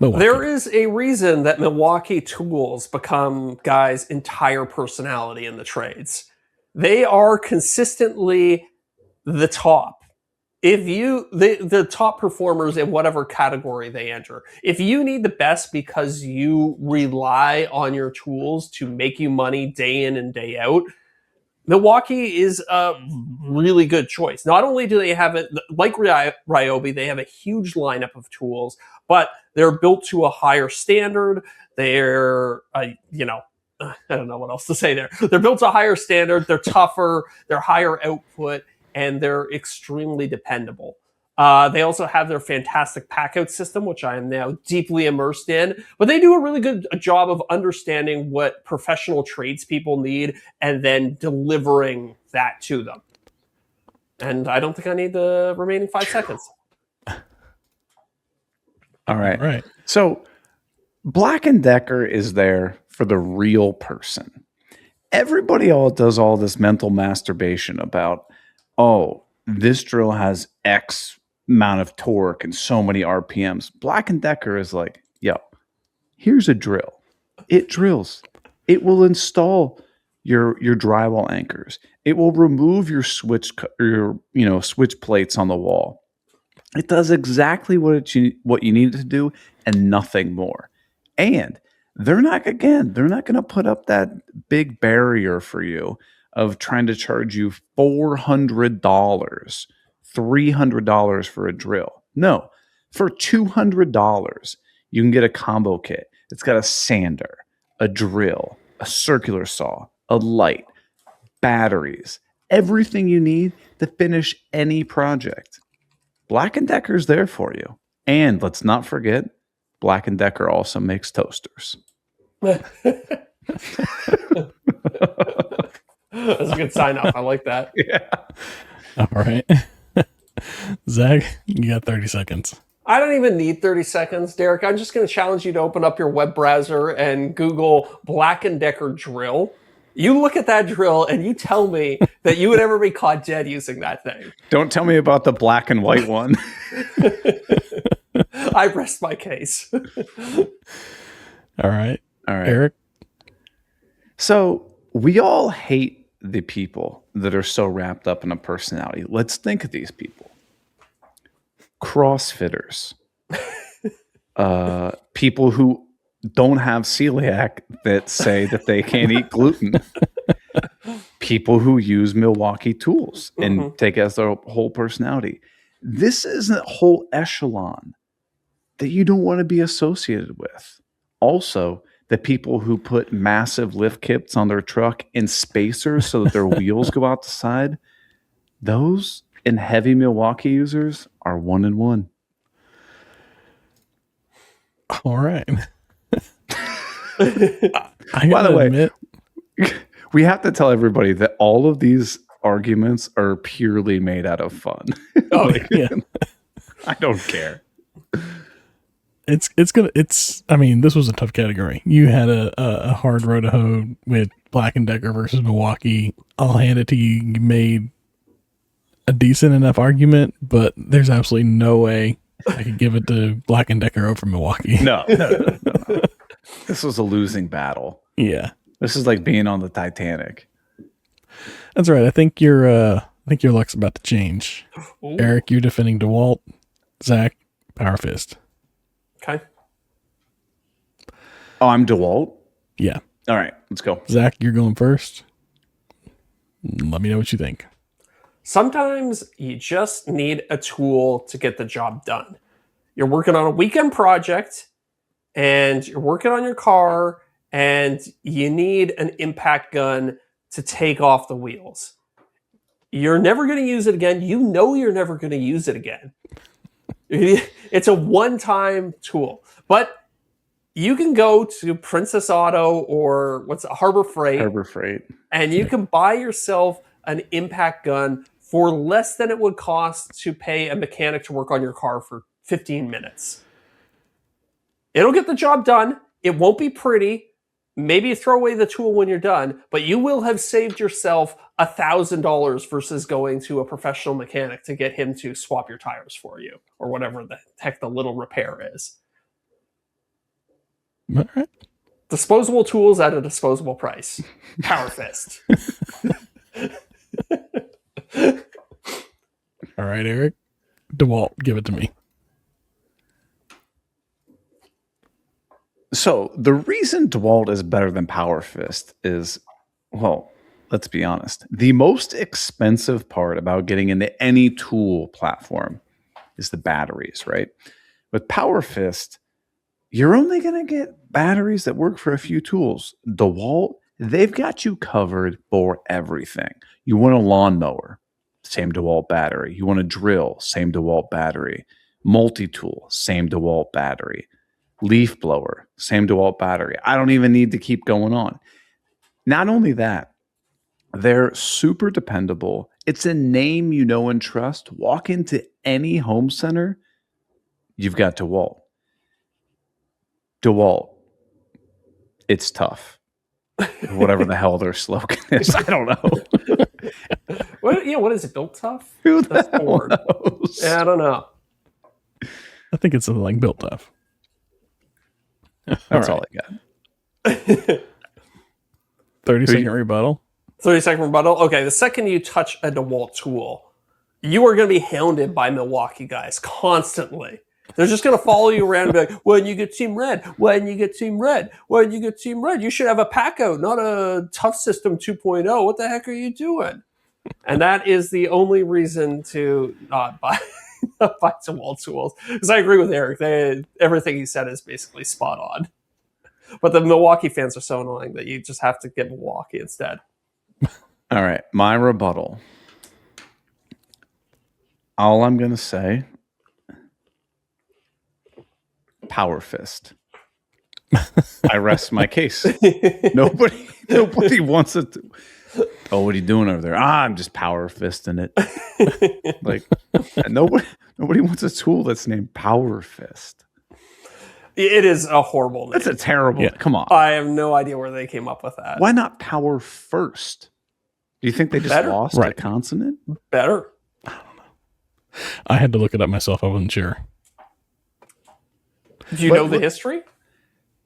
C: Milwaukee.
A: There is a reason that Milwaukee tools become guys' entire personality in the trades. They are consistently the top. If you the top performers in whatever category they enter. If you need the best because you rely on your tools to make you money day in and day out, Milwaukee is a really good choice. Not only do they have it, like Ryobi, they have a huge lineup of tools, but they're built to a higher standard. They're, I don't know what else to say there. They're built to a higher standard. They're tougher. They're higher output. And they're extremely dependable. They also have their fantastic pack-out system, which I am now deeply immersed in. But they do a really good job of understanding what professional tradespeople need and then delivering that to them. And I don't think I need the remaining 5 seconds.
B: All right.
C: All right.
B: So Black & Decker is there for the real person. Everybody does all this mental masturbation about, oh, this drill has X amount of torque and so many RPMs. Black & Decker is like, yo, here's a drill. It drills. It will install your drywall anchors. It will remove your switch plates on the wall. It does exactly what you need it to do and nothing more. And they're not going to put up that big barrier for you of trying to charge you $400, $300 for a drill. No, for $200, you can get a combo kit. It's got a sander, a drill, a circular saw, a light, batteries, everything you need to finish any project. Black & Decker's there for you. And let's not forget, Black & Decker also makes toasters.
A: That's a good sign off. I like that.
B: Yeah.
C: All right. Zach, you got 30 seconds.
A: I don't even need 30 seconds, Deric. I'm just going to challenge you to open up your web browser and Google Black & Decker drill. You look at that drill and you tell me that you would ever be caught dead using that thing.
B: Don't tell me about the black and white one.
A: I rest my case.
C: All right. Eric?
B: So we all hate the people that are so wrapped up in a personality. Let's think of these people. CrossFitters. People who don't have celiac that say that they can't eat gluten. People who use Milwaukee tools and take as their whole personality. This is a whole echelon that you don't want to be associated with. Also, the people who put massive lift kits on their truck in spacers so that their wheels go out the side, those and heavy Milwaukee users are 1 and 1.
C: All right.
B: By the way, admit, we have to tell everybody that all of these arguments are purely made out of fun.
C: Oh, yeah.
B: I don't care.
C: I mean, this was a tough category. You had a hard road to hoe with Black & Decker versus Milwaukee. I'll hand it to you. You made a decent enough argument, but there's absolutely no way I could give it to Black & Decker over Milwaukee.
B: No. This was a losing battle.
C: Yeah.
B: This is like being on the Titanic.
C: That's right. I think your luck's about to change.
A: Ooh.
C: Eric, you're defending DeWalt. Zach, Powerfist.
A: Okay.
B: Oh, I'm DeWalt?
C: Yeah.
B: All right, let's go.
C: Zach, you're going first. Let me know what you think.
A: Sometimes you just need a tool to get the job done. You're working on a weekend project and you're working on your car and you need an impact gun to take off the wheels. You're never going to use it again. You know you're never going to use it again. It's a one-time tool. But you can go to Princess Auto or Harbor Freight. And you can buy yourself an impact gun for less than it would cost to pay a mechanic to work on your car for 15 minutes. It'll get the job done. It won't be pretty. Maybe you throw away the tool when you're done, but you will have saved yourself $1,000 versus going to a professional mechanic to get him to swap your tires for you or whatever the heck the little repair is.
C: All right.
A: Disposable tools at a disposable price. Powerfist.
C: All right, Eric. DeWalt, give it to me.
B: So the reason DeWalt is better than Powerfist is, well, let's be honest. The most expensive part about getting into any tool platform is the batteries, right? With Powerfist, you're only going to get batteries that work for a few tools. DeWalt, they've got you covered for everything. You want a lawnmower, same DeWalt battery. You want a drill, same DeWalt battery. Multi-tool, same DeWalt battery. Leaf blower, same DeWalt battery. I don't even need to keep going on. Not only that, they're super dependable. It's a name you know and trust. Walk into any home center, you've got DeWalt. DeWalt, it's tough. Whatever the hell their slogan is. I don't know.
A: What is it? Built tough?
B: Who
A: That's
B: the hell knows?
A: Yeah, I don't know.
C: I think it's something like Built Tough.
B: That's all I got.
C: 30-second rebuttal.
A: 30-second rebuttal. Okay, the second you touch a DeWalt tool, you are going to be hounded by Milwaukee guys constantly. They're just going to follow you around and be like, when you get Team Red, when you get Team Red, when you get Team Red, you should have a pack-out, not a Tough System 2.0. What the heck are you doing? And that is the only reason to not buy DeWalt tools. Because I agree with Eric. Everything he said is basically spot on. But the Milwaukee fans are so annoying that you just have to get Milwaukee instead.
B: All right, my rebuttal. All I'm going to say, Powerfist. I rest my case. Nobody wants it. Oh, what are you doing over there? I'm just power fisting it. Like nobody wants a tool that's named Power Fist.
A: It is a horrible name.
B: That's a terrible.
C: Yeah.
B: Come on.
A: I have no idea where they came up with that.
B: Why not Power First? Do you think they just lost a consonant?
A: Better.
C: I had to look it up myself. I wasn't sure.
A: Do you know the history?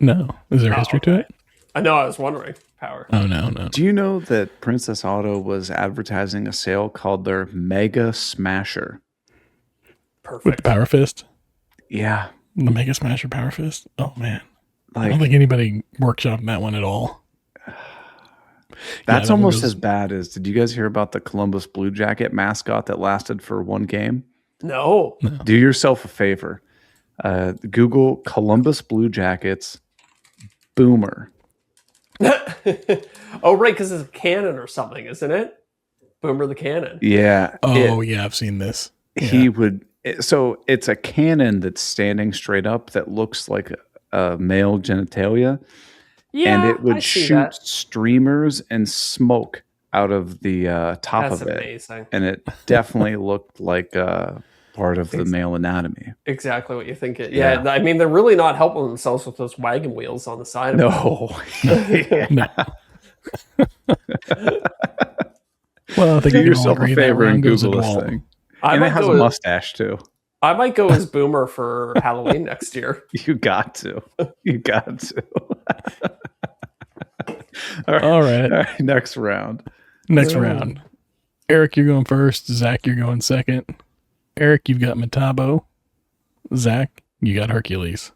C: No. Is there history to it?
A: I know. I was wondering. Power.
C: Oh, no.
B: Do you know that Princess Auto was advertising a sale called their Mega Smasher?
C: With
A: Perfect.
C: Power Fist?
B: Yeah.
C: The Mega Smasher Power Fist? Oh, man. I
B: Like,
C: don't think anybody workshopped that one at all.
B: that's almost as bad as, did you guys hear about the Columbus Blue Jacket mascot that lasted for one game?
A: No.
B: Do yourself a favor. Google Columbus Blue Jackets Boomer.
A: Oh, right, because it's a cannon or something, isn't it? Boomer the Cannon.
B: Yeah.
C: Oh, yeah, I've seen this.
B: He would. So it's a cannon that's standing straight up that looks like a male genitalia.
A: Yeah,
B: and it would
A: I see
B: shoot
A: that.
B: streamers and smoke out of the top
A: That's
B: of it.
A: amazing.
B: And it definitely looked like part of the male anatomy.
A: Exactly what you think. Yeah, I mean, they're really not helping themselves with those wagon wheels on the side of it.
C: No. Well, I think
B: Do
C: you can all
B: yourself
C: agree
B: a
C: that
B: favor
C: round
B: and
C: goes to
B: Google this
C: Dalton.
B: thing.
A: I
B: And it
A: might
B: has a
A: go.
B: mustache too.
A: I might go as Boomer for Halloween next year.
B: You got to. You got to.
C: All right.
B: Next round.
C: Next round. Eric, you're going first. Zach, you're going second. Eric, you've got Metabo. Zach, you got Hercules.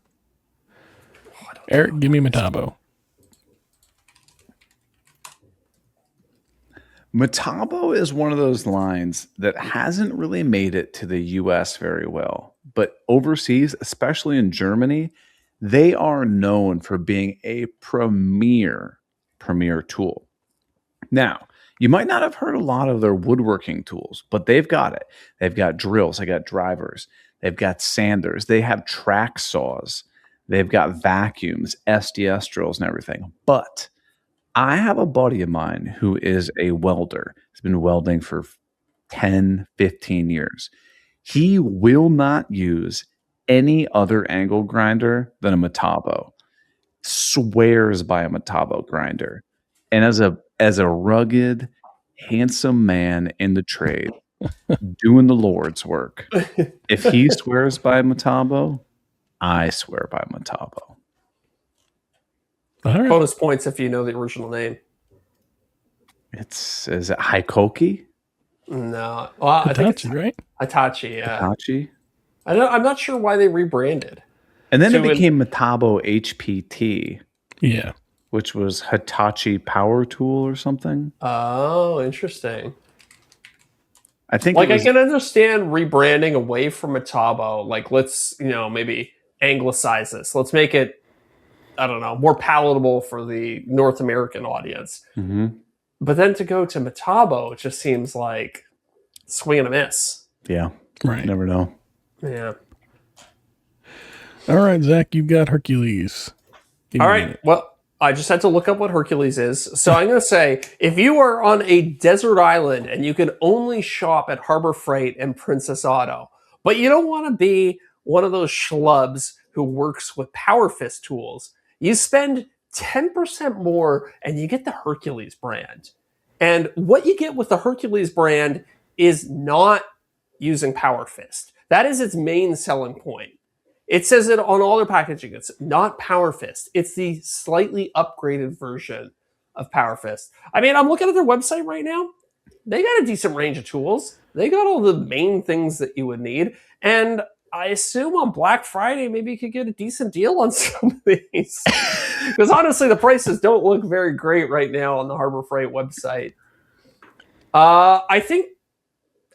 C: Eric, give me Metabo.
B: Metabo is one of those lines that hasn't really made it to the US very well. But overseas, especially in Germany, they are known for being a premier tool. Now, you might not have heard a lot of their woodworking tools, but they've got it. They've got drills, they got drivers, they've got sanders, they have track saws, they've got vacuums, SDS drills, and everything. But I have a buddy of mine who is a welder. He's been welding for 10, 15 years. He will not use any other angle grinder than a Metabo. Swears by a Metabo grinder. And as a rugged, handsome man in the trade, doing the Lord's work, if he swears by Metabo, I swear by Metabo.
C: All right.
A: Bonus points if you know the original name.
B: Is it Hikoki?
A: No. Well, I think it's
C: Hitachi, right?
A: Hitachi, yeah.
B: Hitachi?
A: I'm not sure why they rebranded.
B: And then
A: So
B: it became Metabo HPT,
C: Yeah.
B: which was Hitachi Power Tool or something.
A: Oh, interesting.
B: I think
A: Like,
B: it was,
A: I can understand rebranding away from Metabo. Like, let's, maybe anglicize this. Let's make it, I don't know, more palatable for the North American audience.
B: Mhm.
A: But then to go to Metabo, it just seems like swing and a miss.
B: Yeah,
C: Right.
B: you never know.
A: Yeah.
C: All right, Zach, you've got Hercules. Give
A: All
C: me a
A: right.
C: minute.
A: Well, I just had to look up what Hercules is. So I'm going to say, if you are on a desert island and you can only shop at Harbor Freight and Princess Auto, but you don't want to be one of those schlubs who works with Powerfist tools, you spend 10% more and you get the Hercules brand. And what you get with the Hercules brand is not using Powerfist. That is its main selling point. It says it on all their packaging. It's not Powerfist. It's the slightly upgraded version of Powerfist. I mean, I'm looking at their website right now. They got a decent range of tools. They got all the main things that you would need. And I assume on Black Friday, maybe you could get a decent deal on some of these. Because honestly, the prices don't look very great right now on the Harbor Freight website. I think,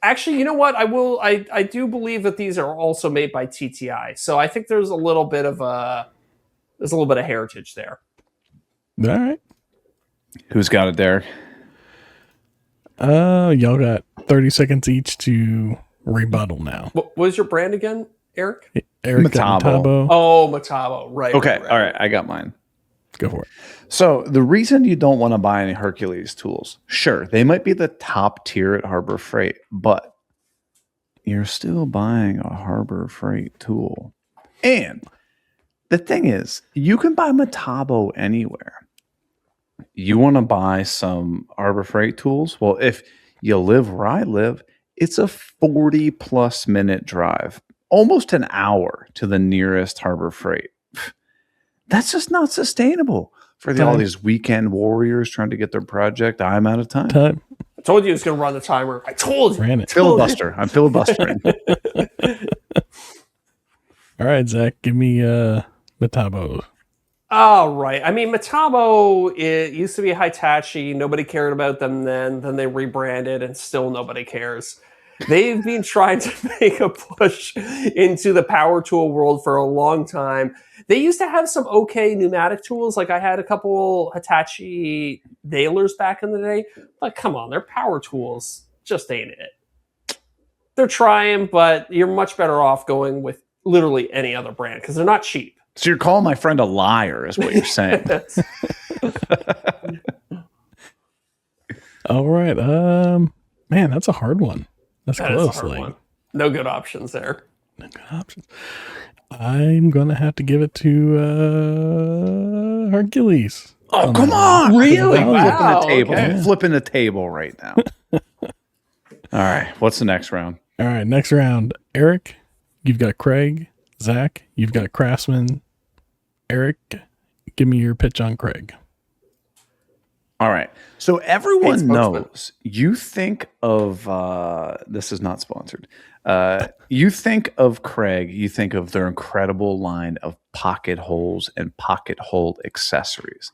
A: actually, you know what? I do believe that these are also made by TTI. So I think there's a little bit of heritage there.
C: All right.
B: Who's got it, Deric?
C: Y'all got 30 seconds each to rebuttal now.
A: What was your brand again, Eric?
C: Eric got
B: Metabo.
C: Metabo.
A: Oh, Metabo. Right.
B: Okay,
A: right.
B: all right, I got mine.
C: Go for it.
B: So the reason you don't want to buy any Hercules tools, sure, they might be the top tier at Harbor Freight, but you're still buying a Harbor Freight tool. And the thing is, you can buy Metabo anywhere. You want to buy some Harbor Freight tools? Well, if you live where I live, it's a 40 plus minute drive, almost an hour to the nearest Harbor Freight. That's just not sustainable for all these weekend warriors trying to get their project. I'm out of time.
C: Time.
A: I told you it was going to run the timer. I told you.
C: Ran it.
B: Filibuster. I'm filibustering.
C: All right, Zach, give me Metabo.
A: All right. I mean, Metabo, it used to be Hitachi. Nobody cared about them then. Then they rebranded and still nobody cares. They've been trying to make a push into the power tool world for a long time. They used to have some okay pneumatic tools. Like I had a couple Hitachi nailers back in the day. But come on, they're power tools. Just ain't it. They're trying, but you're much better off going with literally any other brand because they're not cheap.
B: So you're calling my friend a liar, is what you're saying.
C: All right. Man, that's a hard one. That's
A: That is a
C: close.
A: hard
C: Like,
A: one. No good options there.
C: No good options. I'm going to have to give it to Hercules.
B: Oh, come on.
A: Really?
C: Oh,
A: Wow.
B: Flipping the table.
A: Okay.
B: Flipping the table right now. All right. What's the next round?
C: All right, next round. Eric, you've got Craig. Zach, you've got Craftsman. Eric, give me your pitch on Craig.
B: All right. So everyone
A: spokesman.
B: knows you think of this is not sponsored. You think of Craig, you think of their incredible line of pocket holes and pocket hole accessories.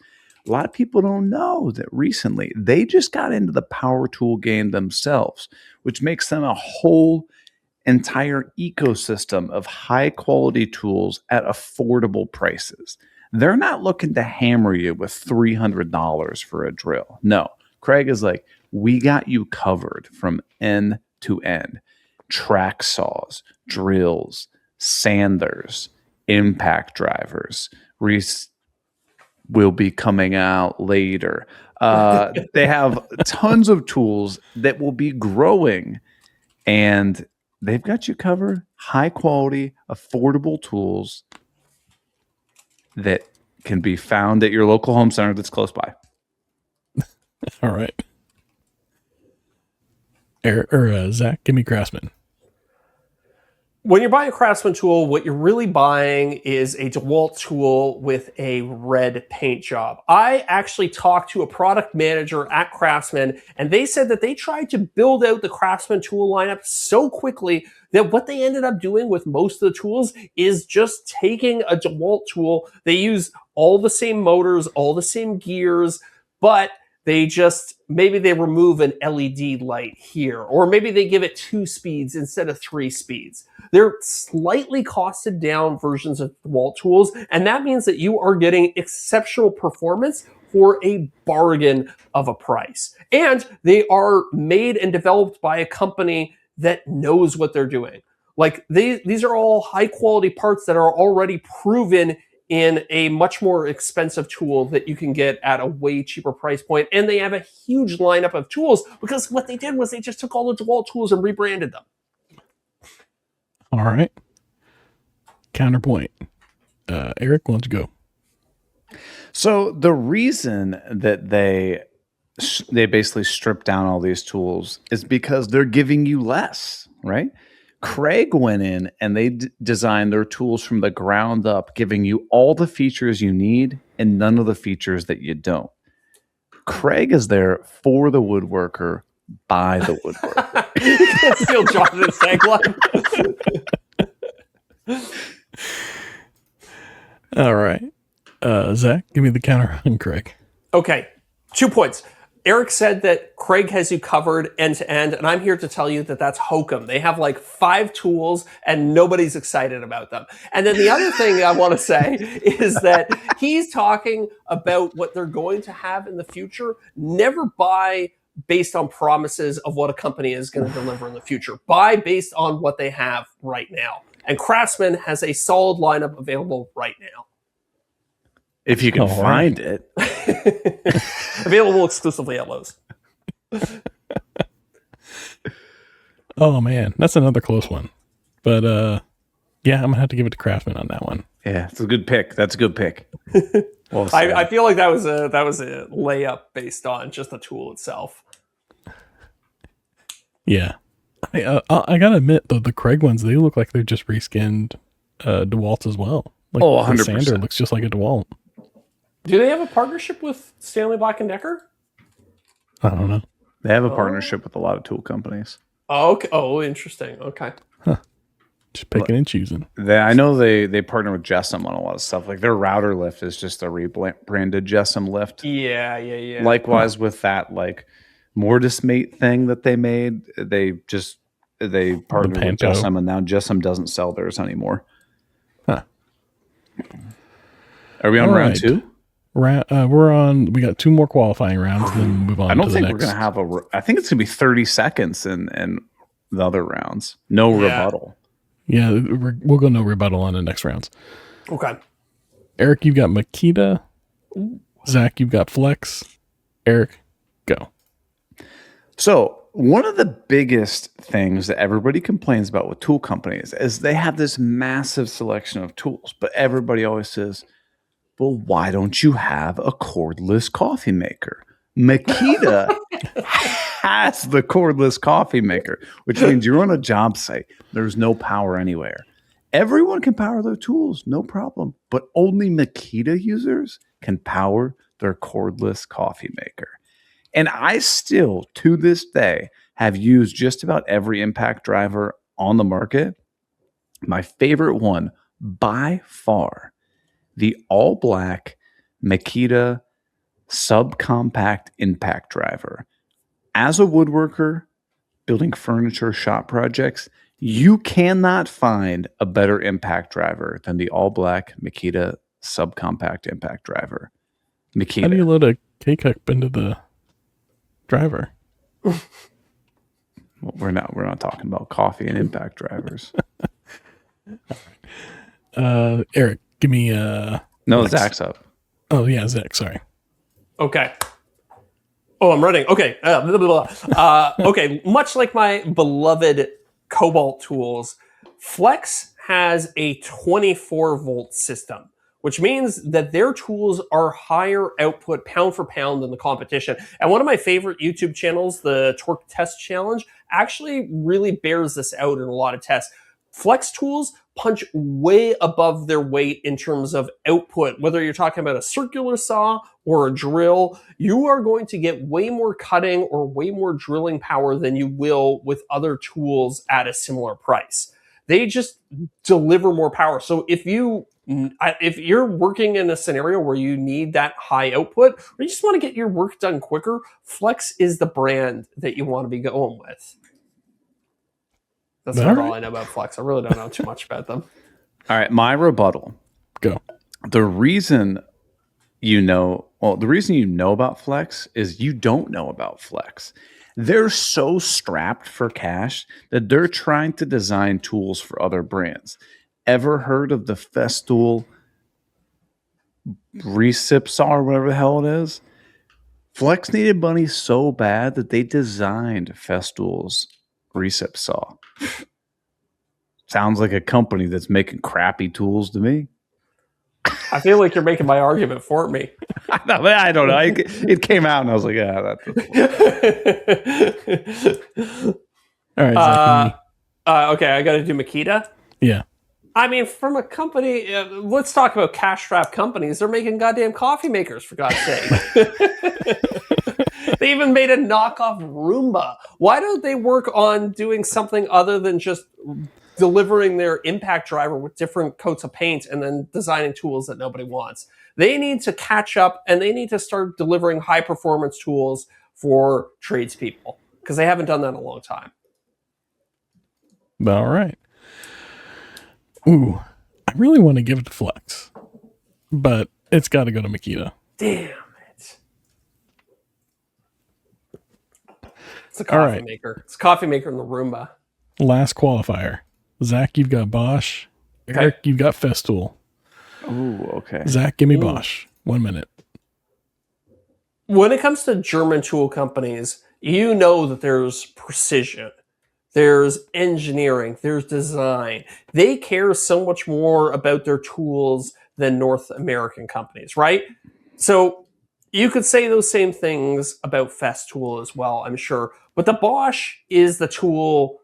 B: A lot of people don't know that recently they just got into the power tool game themselves, which makes them a whole entire ecosystem of high quality tools at affordable prices. They're not looking to hammer you with $300 for a drill. No, Craig is like, we got you covered from end to end. Track saws, drills, sanders, impact drivers, will be coming out later. They have tons of tools that will be growing, and they've got you covered. High quality, affordable tools that can be found at your local home center that's close by.
C: All right. Zach, give me Craftsman.
A: When you're buying a Craftsman tool, what you're really buying is a DeWalt tool with a red paint job. I actually talked to a product manager at Craftsman, and they said that they tried to build out the Craftsman tool lineup so quickly that what they ended up doing with most of the tools is just taking a DeWalt tool. They use all the same motors, all the same gears, but they just, maybe they remove an LED light here, or maybe they give it 2 speeds instead of 3 speeds. They're slightly costed down versions of DeWalt tools, and that means that you are getting exceptional performance for a bargain of a price. And they are made and developed by a company that knows what they're doing. Like, these are all high quality parts that are already proven in a much more expensive tool that you can get at a way cheaper price point. And they have a huge lineup of tools because what they did was they just took all the DeWalt tools and rebranded them.
C: All right. Counterpoint. Eric, why don't you go?
B: So the reason that they basically strip down all these tools is because they're giving you less, right? Craig went in and they designed their tools from the ground up, giving you all the features you need and none of the features that you don't. Craig is there for the woodworker, by the woodworker.
A: You can't steal Jonathan's tagline.
C: All right. Zach, give me the counter on Craig.
A: Okay, 2 points. Eric said that Craig has you covered end to end, and I'm here to tell you that that's hokum. They have like 5 tools, and nobody's excited about them. And then the other thing I want to say is that he's talking about what they're going to have in the future. Never buy based on promises of what a company is going to deliver in the future. Buy based on what they have right now. And Craftsman has a solid lineup available right now.
B: If you can find it.
A: Available exclusively at Lowe's.
C: Oh, man. That's another close one. But, yeah, I'm going to have to give it to Craftsman on that one.
B: Yeah, it's a good pick. That's a good pick. Well,
A: I feel like that was a layup based on just the tool itself.
C: Yeah. I got to admit, though, the Craig ones, they look like they're just reskinned DeWalt as well. Like,
B: 100%.
C: The sander looks just like a DeWalt.
A: Do they have a partnership with Stanley Black & Decker?
C: I don't know.
B: They have a partnership with a lot of tool companies.
A: Oh, okay. Oh, interesting. Okay.
C: Just picking and choosing.
B: I know they partner with Jessam on a lot of stuff. Like their router lift is just a rebranded Jessam lift.
A: Yeah.
B: Likewise with that like Mortismate thing that they made, they partnered with Jessam, and now Jessam doesn't sell theirs anymore.
C: Huh.
B: Are we on
C: All
B: round
C: right.
B: 2?
C: We got 2 more qualifying rounds, then move on.
B: I don't
C: to
B: think
C: the
B: we're
C: next.
B: going to have I think it's going to be 30 seconds in the other rounds. No rebuttal.
C: Yeah, we'll go no rebuttal on the next rounds.
A: Okay.
C: Eric, you've got Makita. Zach, you've got Flex. Eric, go.
B: So One of the biggest things that everybody complains about with tool companies is they have this massive selection of tools, but everybody always says, well, why don't you have a cordless coffee maker? Makita has the cordless coffee maker, which means you're on a job site. There's no power anywhere. Everyone can power their tools, no problem. But only Makita users can power their cordless coffee maker. And I still, to this day, have used just about every impact driver on the market. My favorite one, by far, the all-black Makita subcompact impact driver. As a woodworker building furniture shop projects, you cannot find a better impact driver than the all-black Makita subcompact impact driver. Makita.
C: How do you load a K-cup into the driver?
B: Well, we're not talking about coffee and impact drivers.
C: Eric, give me
B: No, Zach's up.
C: Oh yeah, Zach, sorry.
A: Okay. Oh, I'm running. Okay. Blah, blah, blah. Okay. Much like my beloved Cobalt tools, Flex has a 24-volt system, which means that their tools are higher output pound for pound than the competition. And one of my favorite YouTube channels, the Torque Test Challenge, actually really bears this out in a lot of tests. Flex tools punch way above their weight in terms of output. Whether you're talking about a circular saw or a drill, you are going to get way more cutting or way more drilling power than you will with other tools at a similar price. They just deliver more power. So if you're working in a scenario where you need that high output, or you just want to get your work done quicker, Flex is the brand that you want to be going with. That's not all I know about Flex. I really don't know too much about them.
B: All right, my rebuttal.
C: Go.
B: The reason you know about Flex is you don't know about Flex. They're so strapped for cash that they're trying to design tools for other brands. Ever heard of the Festool recip saw or whatever the hell it is? Flex needed money so bad that they designed Festool's recip saw. Sounds like a company that's making crappy tools to me.
A: I feel like you're making my argument for me.
B: I don't know. It came out and I was like, yeah, that's
C: All right, Zach,
A: okay, I got to do Makita.
C: yeah.
A: I mean, from a company, let's talk about cash-strapped companies. They're making goddamn coffee makers, for God's sake. They even made a knockoff Roomba. Why don't they work on doing something other than just delivering their impact driver with different coats of paint and then designing tools that nobody wants? They need to catch up, and they need to start delivering high-performance tools for tradespeople, because they haven't done that in a long time.
C: All right. Ooh, I really want to give it to Flex, but it's got to go to Makita.
A: Damn it. It's a coffee maker. It's a coffee maker in the Roomba.
C: Last qualifier. Zach, you've got Bosch. Eric, you've got Festool.
B: Ooh, okay.
C: Zach, give me Bosch. 1 minute.
A: When it comes to German tool companies, you know that there's precision. There's engineering, there's design. They care so much more about their tools than North American companies, right? So you could say those same things about Festool as well, I'm sure. But the Bosch is the tool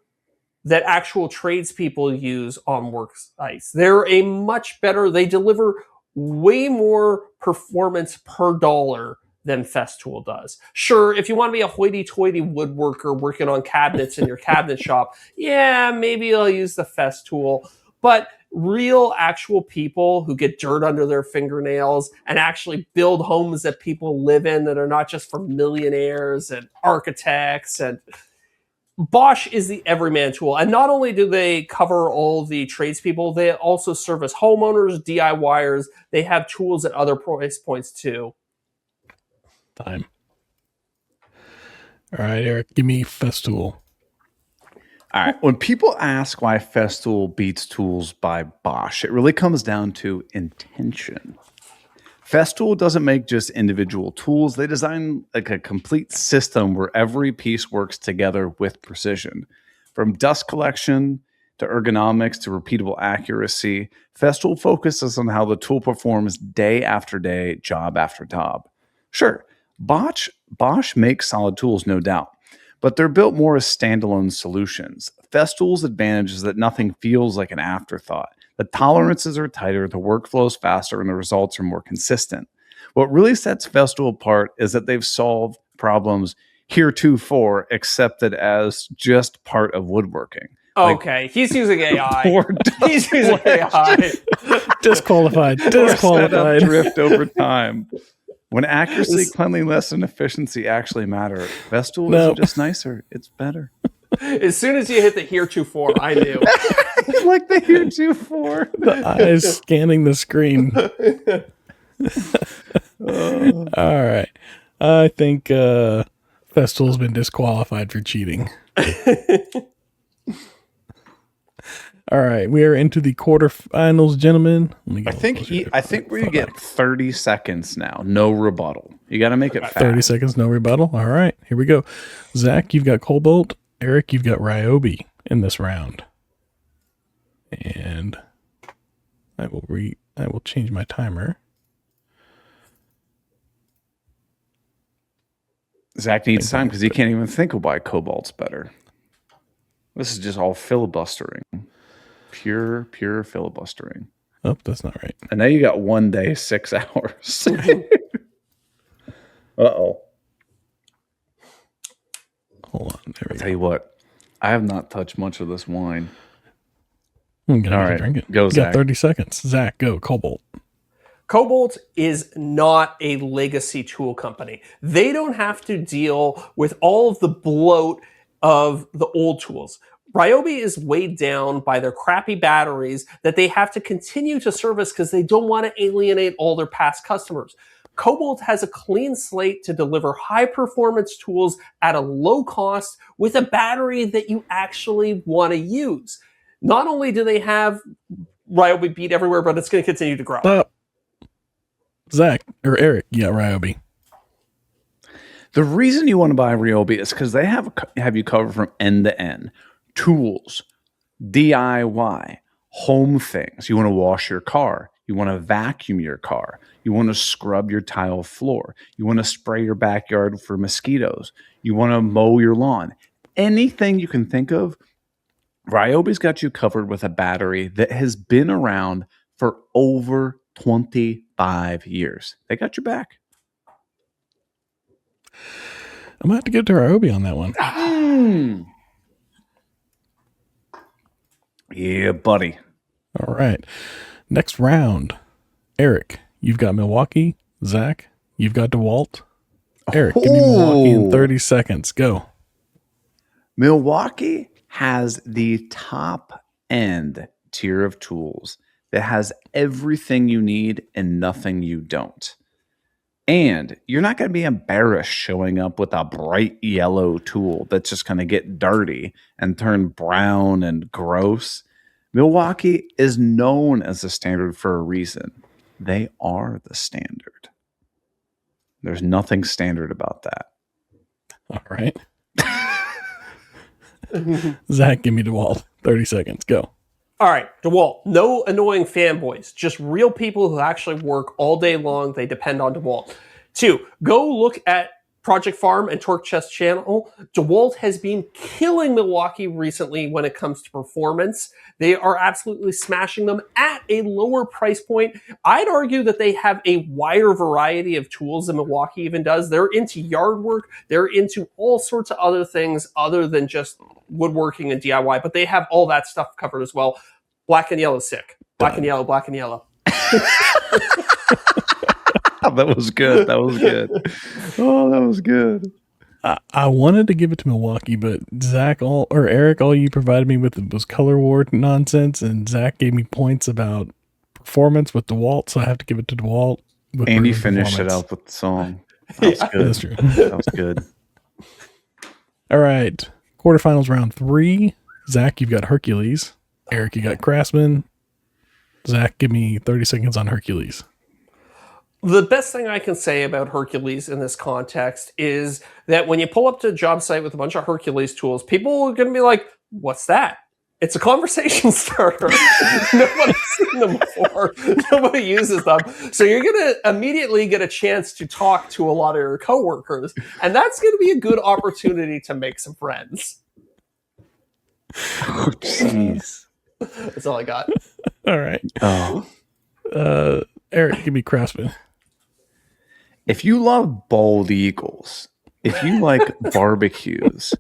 A: that actual tradespeople use on work sites. They're a much better, they deliver way more performance per dollar than Festool does. Sure, if you want to be a hoity-toity woodworker working on cabinets in your cabinet shop, yeah, maybe I'll use the Festool. But real, actual people who get dirt under their fingernails and actually build homes that people live in that are not just for millionaires and architects, and Bosch is the everyman tool. And not only do they cover all the tradespeople, they also service homeowners, DIYers. They have tools at other price points too.
C: Time. All right, Eric, give me Festool.
B: All right. When people ask why Festool beats tools by Bosch, it really comes down to intention. Festool doesn't make just individual tools. They design like a complete system where every piece works together with precision. From dust collection to ergonomics to repeatable accuracy, Festool focuses on how the tool performs day after day, job after job. Sure, Bosch makes solid tools, no doubt, but they're built more as standalone solutions. Festool's advantage is that nothing feels like an afterthought. The tolerances are tighter, the workflow is faster, and the results are more consistent. What really sets Festool apart is that they've solved problems heretofore accepted as just part of woodworking.
A: Okay, he's using AI. He's using AI.
C: Disqualified. Disqualified.
B: Drift over time. When accuracy, cleanliness, and efficiency actually matter, Festool isn't just nicer, it's better.
A: As soon as you hit the heretofore, I knew.
B: Like the heretofore.
C: The eyes scanning the screen. All right. I think Festool's been disqualified for cheating. All right, we are into the quarterfinals, gentlemen.
B: I think we get 30 seconds now. No rebuttal. You got to make it fast.
C: 30 seconds, no rebuttal. All right, here we go. Zach, you've got Cobalt. Eric, you've got Ryobi in this round. And I will change my timer.
B: Zach needs time because he can't even think of why Cobalt's better. This is just all filibustering. Pure filibustering.
C: Oh, that's not right.
B: And now you got 1 day, 6 hours. Uh-oh.
C: Hold on. There we go.
B: Tell you what, I have not touched much of this wine.
C: I'm gonna
B: all right,
C: drink it.
B: go,
C: You
B: Zach.
C: got 30 seconds. Zach, go. Cobalt.
A: Cobalt is not a legacy tool company. They don't have to deal with all of the bloat of the old tools. Ryobi is weighed down by their crappy batteries that they have to continue to service because they don't want to alienate all their past customers. Cobalt has a clean slate to deliver high-performance tools at a low cost with a battery that you actually want to use. Not only do they have Ryobi beat everywhere, but it's going to continue to grow.
C: Zach, or Eric, yeah, Ryobi.
B: The reason you want to buy Ryobi is because they have you covered from end to end. Tools, DIY, home things. You want to wash your car. You want to vacuum your car. You want to scrub your tile floor. You want to spray your backyard for mosquitoes. You want to mow your lawn. Anything you can think of, Ryobi's got you covered with a battery that has been around for over 25 years. They got your back.
C: I'm going to have to get to Ryobi on that one.
B: Yeah, buddy.
C: All right. Next round. Eric, you've got Milwaukee. Zach, you've got DeWalt. Eric, give me Milwaukee in 30 seconds. Go.
B: Milwaukee has the top end tier of tools that has everything you need and nothing you don't. And you're not going to be embarrassed showing up with a bright yellow tool that's just going to get dirty and turn brown and gross. Milwaukee is known as the standard for a reason. They are the standard. There's nothing standard about that.
C: All right. Zach, give me DeWalt. 30 seconds. Go.
A: All right, DeWalt. No annoying fanboys. Just real people who actually work all day long. They depend on DeWalt. 2, go look at Project Farm and Torque Chest channel. DeWalt has been killing Milwaukee recently when it comes to performance. They are absolutely smashing them at a lower price point. I'd argue that they have a wider variety of tools than Milwaukee even does. They're into yard work. They're into all sorts of other things other than just woodworking and DIY, but they have all that stuff covered as well. Black and yellow sick. Black and yellow, black and yellow.
B: That was good. That was good. Oh, that was good.
C: I wanted to give it to Milwaukee, but Eric, all you provided me with was color war nonsense, and Zach gave me points about performance with DeWalt, so I have to give it to DeWalt.
B: And he finished it up with the song. That was good.
C: That's true.
B: That was good.
C: All right. Quarterfinals round 3. Zach, you've got Hercules. Eric, you got Craftsman. Zach, give me 30 seconds on Hercules.
A: The best thing I can say about Hercules in this context is that when you pull up to a job site with a bunch of Hercules tools, people are going to be like, what's that? It's a conversation starter. Nobody's seen them before. Nobody uses them. So you're going to immediately get a chance to talk to a lot of your coworkers. And that's going to be a good opportunity to make some friends.
B: Oh, jeez.
A: That's all I got.
C: All right.
B: Oh.
C: Eric, give me Craftsman.
B: If you love bald eagles, if you like barbecues,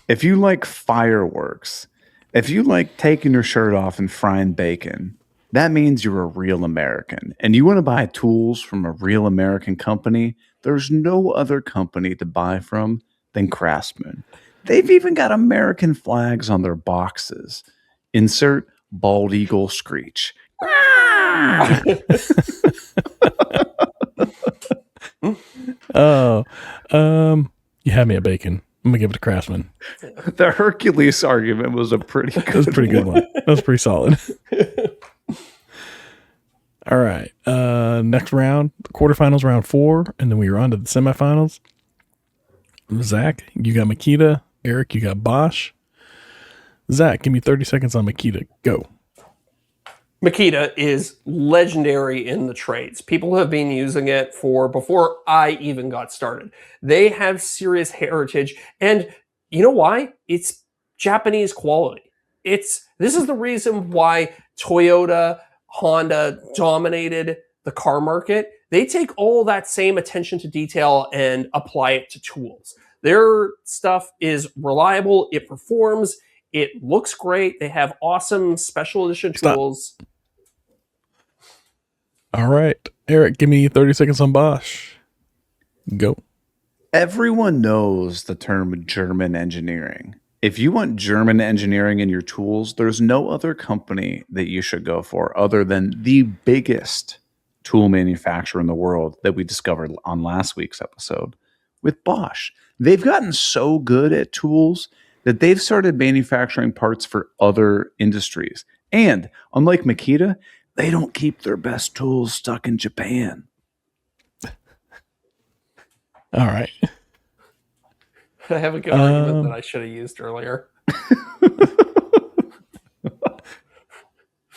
B: if you like fireworks, if you like taking your shirt off and frying bacon, that means you're a real American. And you want to buy tools from a real American company, there's no other company to buy from than Craftsman. They've even got American flags on their boxes. Insert bald eagle screech.
C: You had me at bacon. I'm gonna give it to Craftsman.
B: The Hercules argument was a pretty good
C: That was a pretty good one. That was pretty solid. All right. Next round, quarterfinals, round 4, and then we are on to the semifinals. Zach, you got Makita. Eric, you got Bosch. Zach, give me 30 seconds on Makita. Go.
A: Makita is legendary in the trades. People have been using it for before I even got started. They have serious heritage, and you know why? It's Japanese quality. This is the reason why Toyota, Honda dominated the car market. They take all that same attention to detail and apply it to tools. Their stuff is reliable, it performs, it looks great. They have awesome special edition tools.
C: All right. Eric, give me 30 seconds on Bosch. Go.
B: Everyone knows the term German engineering. If you want German engineering in your tools, there's no other company that you should go for other than the biggest tool manufacturer in the world that we discovered on last week's episode with Bosch. They've gotten so good at tools that they've started manufacturing parts for other industries. And unlike Makita, they don't keep their best tools stuck in Japan.
C: All right.
A: I have a good argument that I should have used earlier.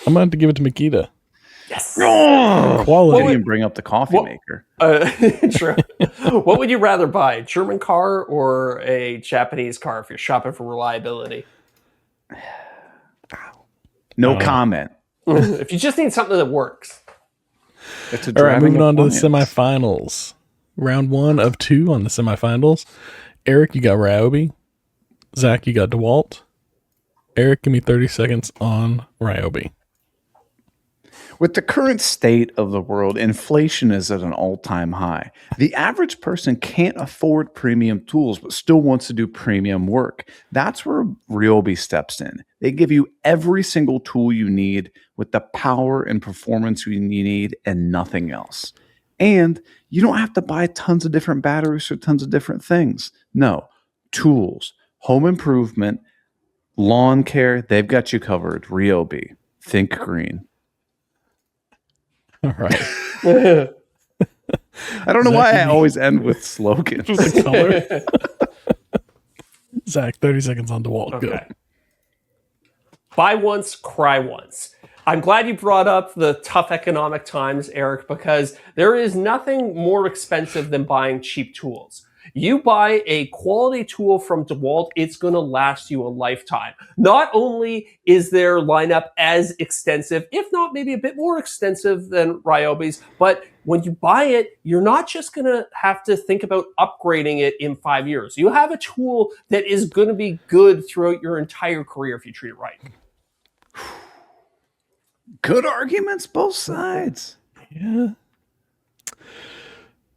C: I'm going to give it to Makita.
A: Yes.
C: Quality.
B: Didn't even bring up the coffee maker.
A: True. What would you rather buy, a German car or a Japanese car if you're shopping for reliability?
B: No comment.
A: If you just need something that works.
B: It's a
C: All right, moving on to the
B: appliance.
C: semifinals. Round 1 of 2 on the semifinals. Eric, you got Ryobi. Zach, you got DeWalt. Eric, give me 30 seconds on Ryobi.
B: With the current state of the world, inflation is at an all-time high. The average person can't afford premium tools, but still wants to do premium work. That's where Ryobi steps in. They give you every single tool you need with the power and performance you need and nothing else. And you don't have to buy tons of different batteries for tons of different things. No, tools, home improvement, lawn care, they've got you covered. Ryobi, think green.
C: All right.
B: I don't know why I
C: Zach,
B: always end with slogans.
C: the color. Zach, 30 seconds on DeWalt.
A: Okay.
C: Go.
A: Buy once, cry once. I'm glad you brought up the tough economic times, Eric, because there is nothing more expensive than buying cheap tools. You buy a quality tool from DeWalt, it's going to last you a lifetime. Not only is their lineup as extensive, if not maybe a bit more extensive than Ryobi's, but when you buy it, you're not just going to have to think about upgrading it in 5 years. You have a tool that is going to be good throughout your entire career if you treat it right.
B: Good arguments, both sides.
C: Yeah.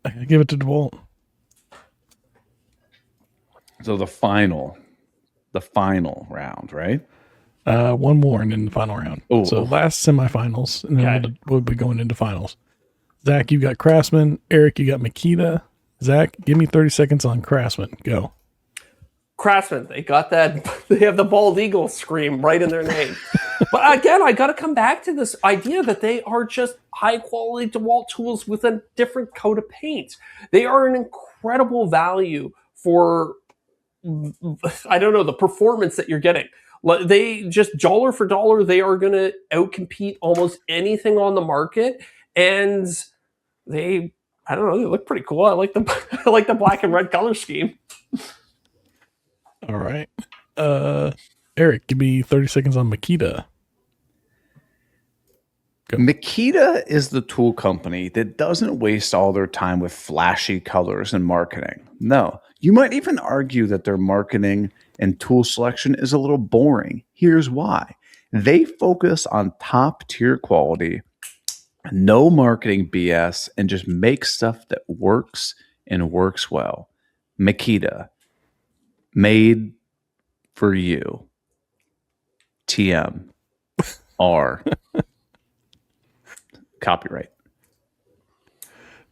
C: I gotta give it to DeWalt.
B: So the final round, right?
C: One more and then the final round.
B: Oh,
C: so
B: oh.
C: last semifinals, and then
A: Okay.
C: we'll be going into finals. Zach, you got Craftsman. Eric, you got Makita. Zach, give me 30 seconds on Craftsman. Go.
A: Craftsman, they got that. They have the bald eagle scream right in their name. But again, I got to come back to this idea that they are just high quality DeWalt tools with a different coat of paint. They are an incredible value for, I don't know, the performance that you're getting. They just dollar for dollar, they are going to outcompete almost anything on the market, and they, I don't know, they look pretty cool. I like the I like the black and red color scheme.
C: All right. Eric, give me 30 seconds on Makita. Go.
B: Makita is the tool company that doesn't waste all their time with flashy colors and marketing. No, you might even argue that their marketing and tool selection is a little boring. Here's why. They focus on top tier quality, no marketing BS, and just make stuff that works and works well. Makita, made for you. TM. R. Copyright.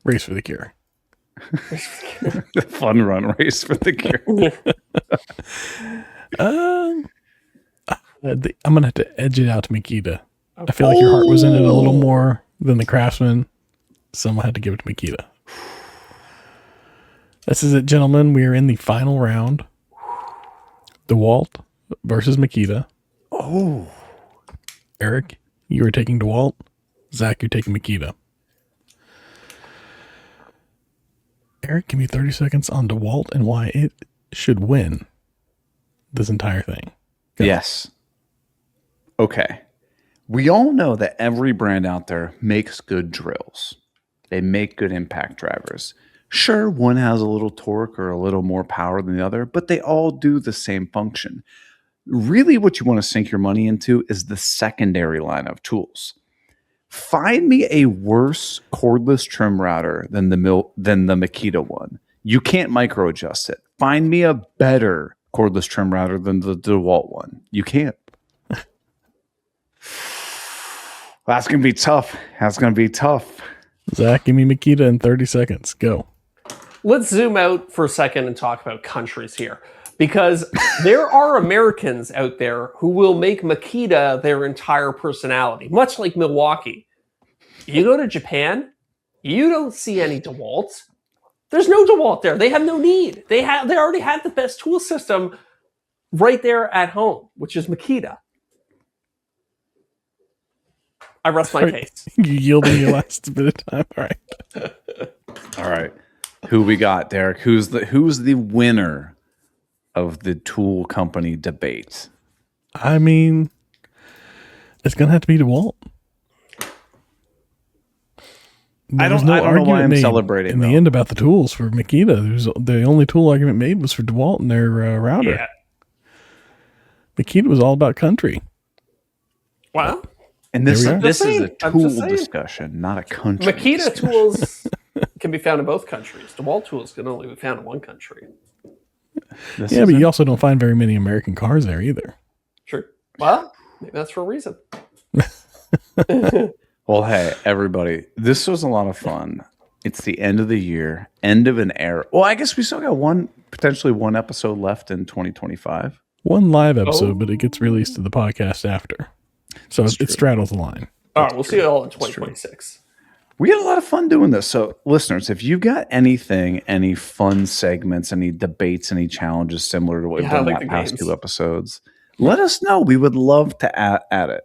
C: Race for the Cure.
B: The fun run race for the cure.
C: I'm going to have to edge it out to Makita. I feel like your heart was in it a little more than the Craftsman, so I'm going to have to give it to Makita. This is it, gentlemen. We are in the final round. DeWalt versus Makita.
B: Oh.
C: Eric, you are taking DeWalt. Zach, you're taking Makita. Eric, give me 30 seconds on DeWalt and why it should win this entire thing. Go.
B: Yes. Okay. We all know that every brand out there makes good drills. They make good impact drivers. Sure, one has a little torque or a little more power than the other, but they all do the same function. Really, what you want to sink your money into is the secondary line of tools. Find me a worse cordless trim router than the Makita one. You can't micro adjust it. Find me a better cordless trim router than the DeWalt one. You can't. That's going to be tough. That's going to be tough.
C: Zach, give me Makita in 30 seconds. Go.
A: Let's zoom out for a second and talk about countries here, because there are Americans out there who will make Makita their entire personality, much like Milwaukee. You go to Japan, you don't see any DeWalt. There's no DeWalt there. They have no need. They already have the best tool system right there at home, which is Makita. I rest my case.
C: You yielding your last bit of time. All right.
B: All right. Who we got, Deric? Who's the winner of the tool company debate?
C: I mean, it's going to have to be DeWalt.
B: I don't know why I'm celebrating
C: in the end about the tools for Makita. The only tool argument made was for DeWalt and their router.
A: Yeah.
C: Makita was all about country.
A: Wow.
B: And this is a tool
A: saying.
B: Discussion, not a country
A: Makita
B: discussion.
A: tools can be found in both countries. DeWalt tools can only be found in one country.
C: But you also don't find very many American cars there either.
A: True. Well, maybe that's for a reason.
B: Well, hey, everybody, this was a lot of fun. It's the end of the year, end of an era. Well, I guess we still got potentially one episode left in 2025.
C: One live episode, but it gets released to the podcast after. So it straddles the line.
A: All right, we'll see it all in 2026.
B: We had a lot of fun doing this. So, listeners, if you've got anything, any fun segments, any debates, any challenges similar to what we've done in the past two episodes, let us know. We would love to add it.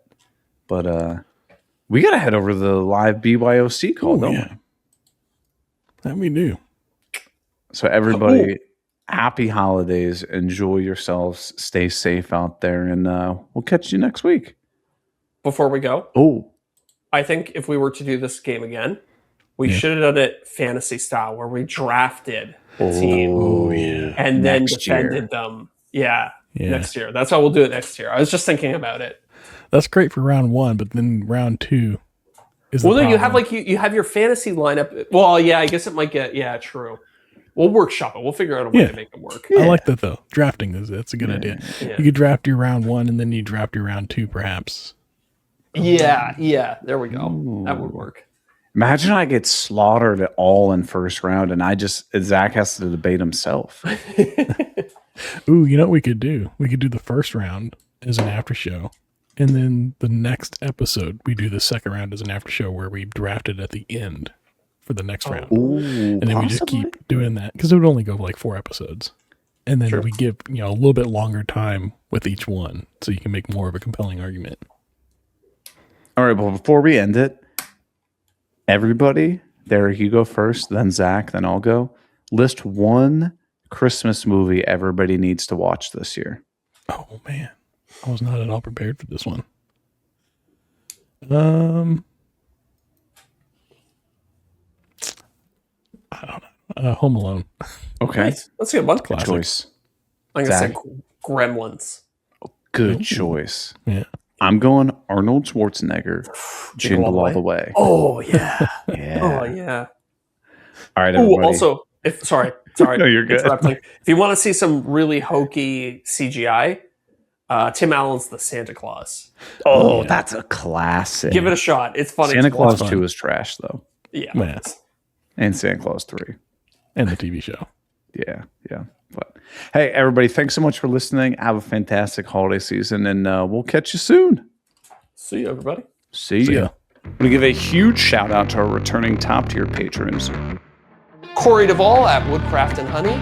B: But we got to head over to the live BYOC call, don't we?
C: That we do.
B: So, everybody, happy holidays. Enjoy yourselves. Stay safe out there. And we'll catch you next week.
A: Before we go, I think if we were to do this game again, we should have done it fantasy style, where we drafted the team and then defended them. Yeah, next year. That's how we'll do it next year. I was just thinking about it.
C: That's great for round one, but then round two is
A: well, then you have you have your fantasy lineup. Well, yeah, I guess it might get true. We'll workshop it. We'll figure out a way to make them work.
C: I like that though. Drafting that's a good idea. Yeah. You could draft your round one and then you draft your round two, perhaps.
A: Yeah. There we go. Ooh. That would work.
B: Imagine I get slaughtered all in first round, and Zach has to debate himself.
C: Ooh, you know what we could do? We could do the first round as an after show. And then the next episode, we do the second round as an after show where we draft it at the end for the next round.
B: Ooh,
C: And then we just keep doing that because it would only go like 4 episodes. And then we give, a little bit longer time with each one so you can make more of a compelling argument.
B: All right, well, before we end it, everybody, Deric, you go first, then Zach, then I'll go. List one Christmas movie everybody needs to watch this year.
C: Oh, man. I was not at all prepared for this one. I don't know. Home Alone.
B: Okay.
A: Nice. That's a good one.
B: Good choice.
A: I'm going to
B: Zach?
A: say Gremlins.
B: Good choice.
C: Yeah.
B: I'm going Arnold Schwarzenegger, Jingle All the Way.
A: Oh, yeah.
B: Yeah.
A: Oh, yeah.
B: All right,
A: Oh,
B: everybody.
A: also, sorry.
B: No, you're good.
A: Interrupting. If you want to see some really hokey CGI, Tim Allen's The Santa Claus.
B: Oh, that's a classic.
A: Give it a shot. It's funny.
B: Santa
A: to
B: Claus
A: watch.
B: 2 is trash, though.
A: Yeah.
C: Man.
B: And Santa Claus 3.
C: And the TV show.
B: Yeah. But hey, everybody, thanks so much for listening. Have a fantastic holiday season, and we'll catch you soon.
A: See you, everybody.
B: See ya. I'm going to give a huge shout out to our returning top tier patrons.
A: Corey Duvall at Woodcraft and Honey.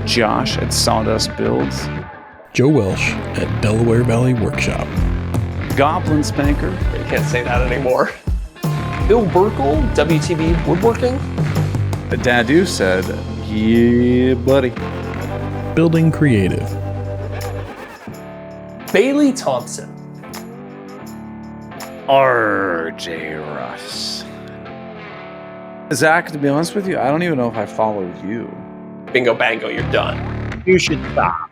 B: Josh at Sawdust Builds.
C: Joe Welsh at Delaware Valley Workshop.
B: Goblin Spanker.
A: You can't say that anymore. Bill Burkle, WTB Woodworking.
B: The Dadu said, yeah, buddy.
C: Building Creative.
A: Bailey Thompson.
B: RJ Russ. Zach, to be honest with you, I don't even know if I follow you.
A: Bingo bango, you're done.
D: You should stop.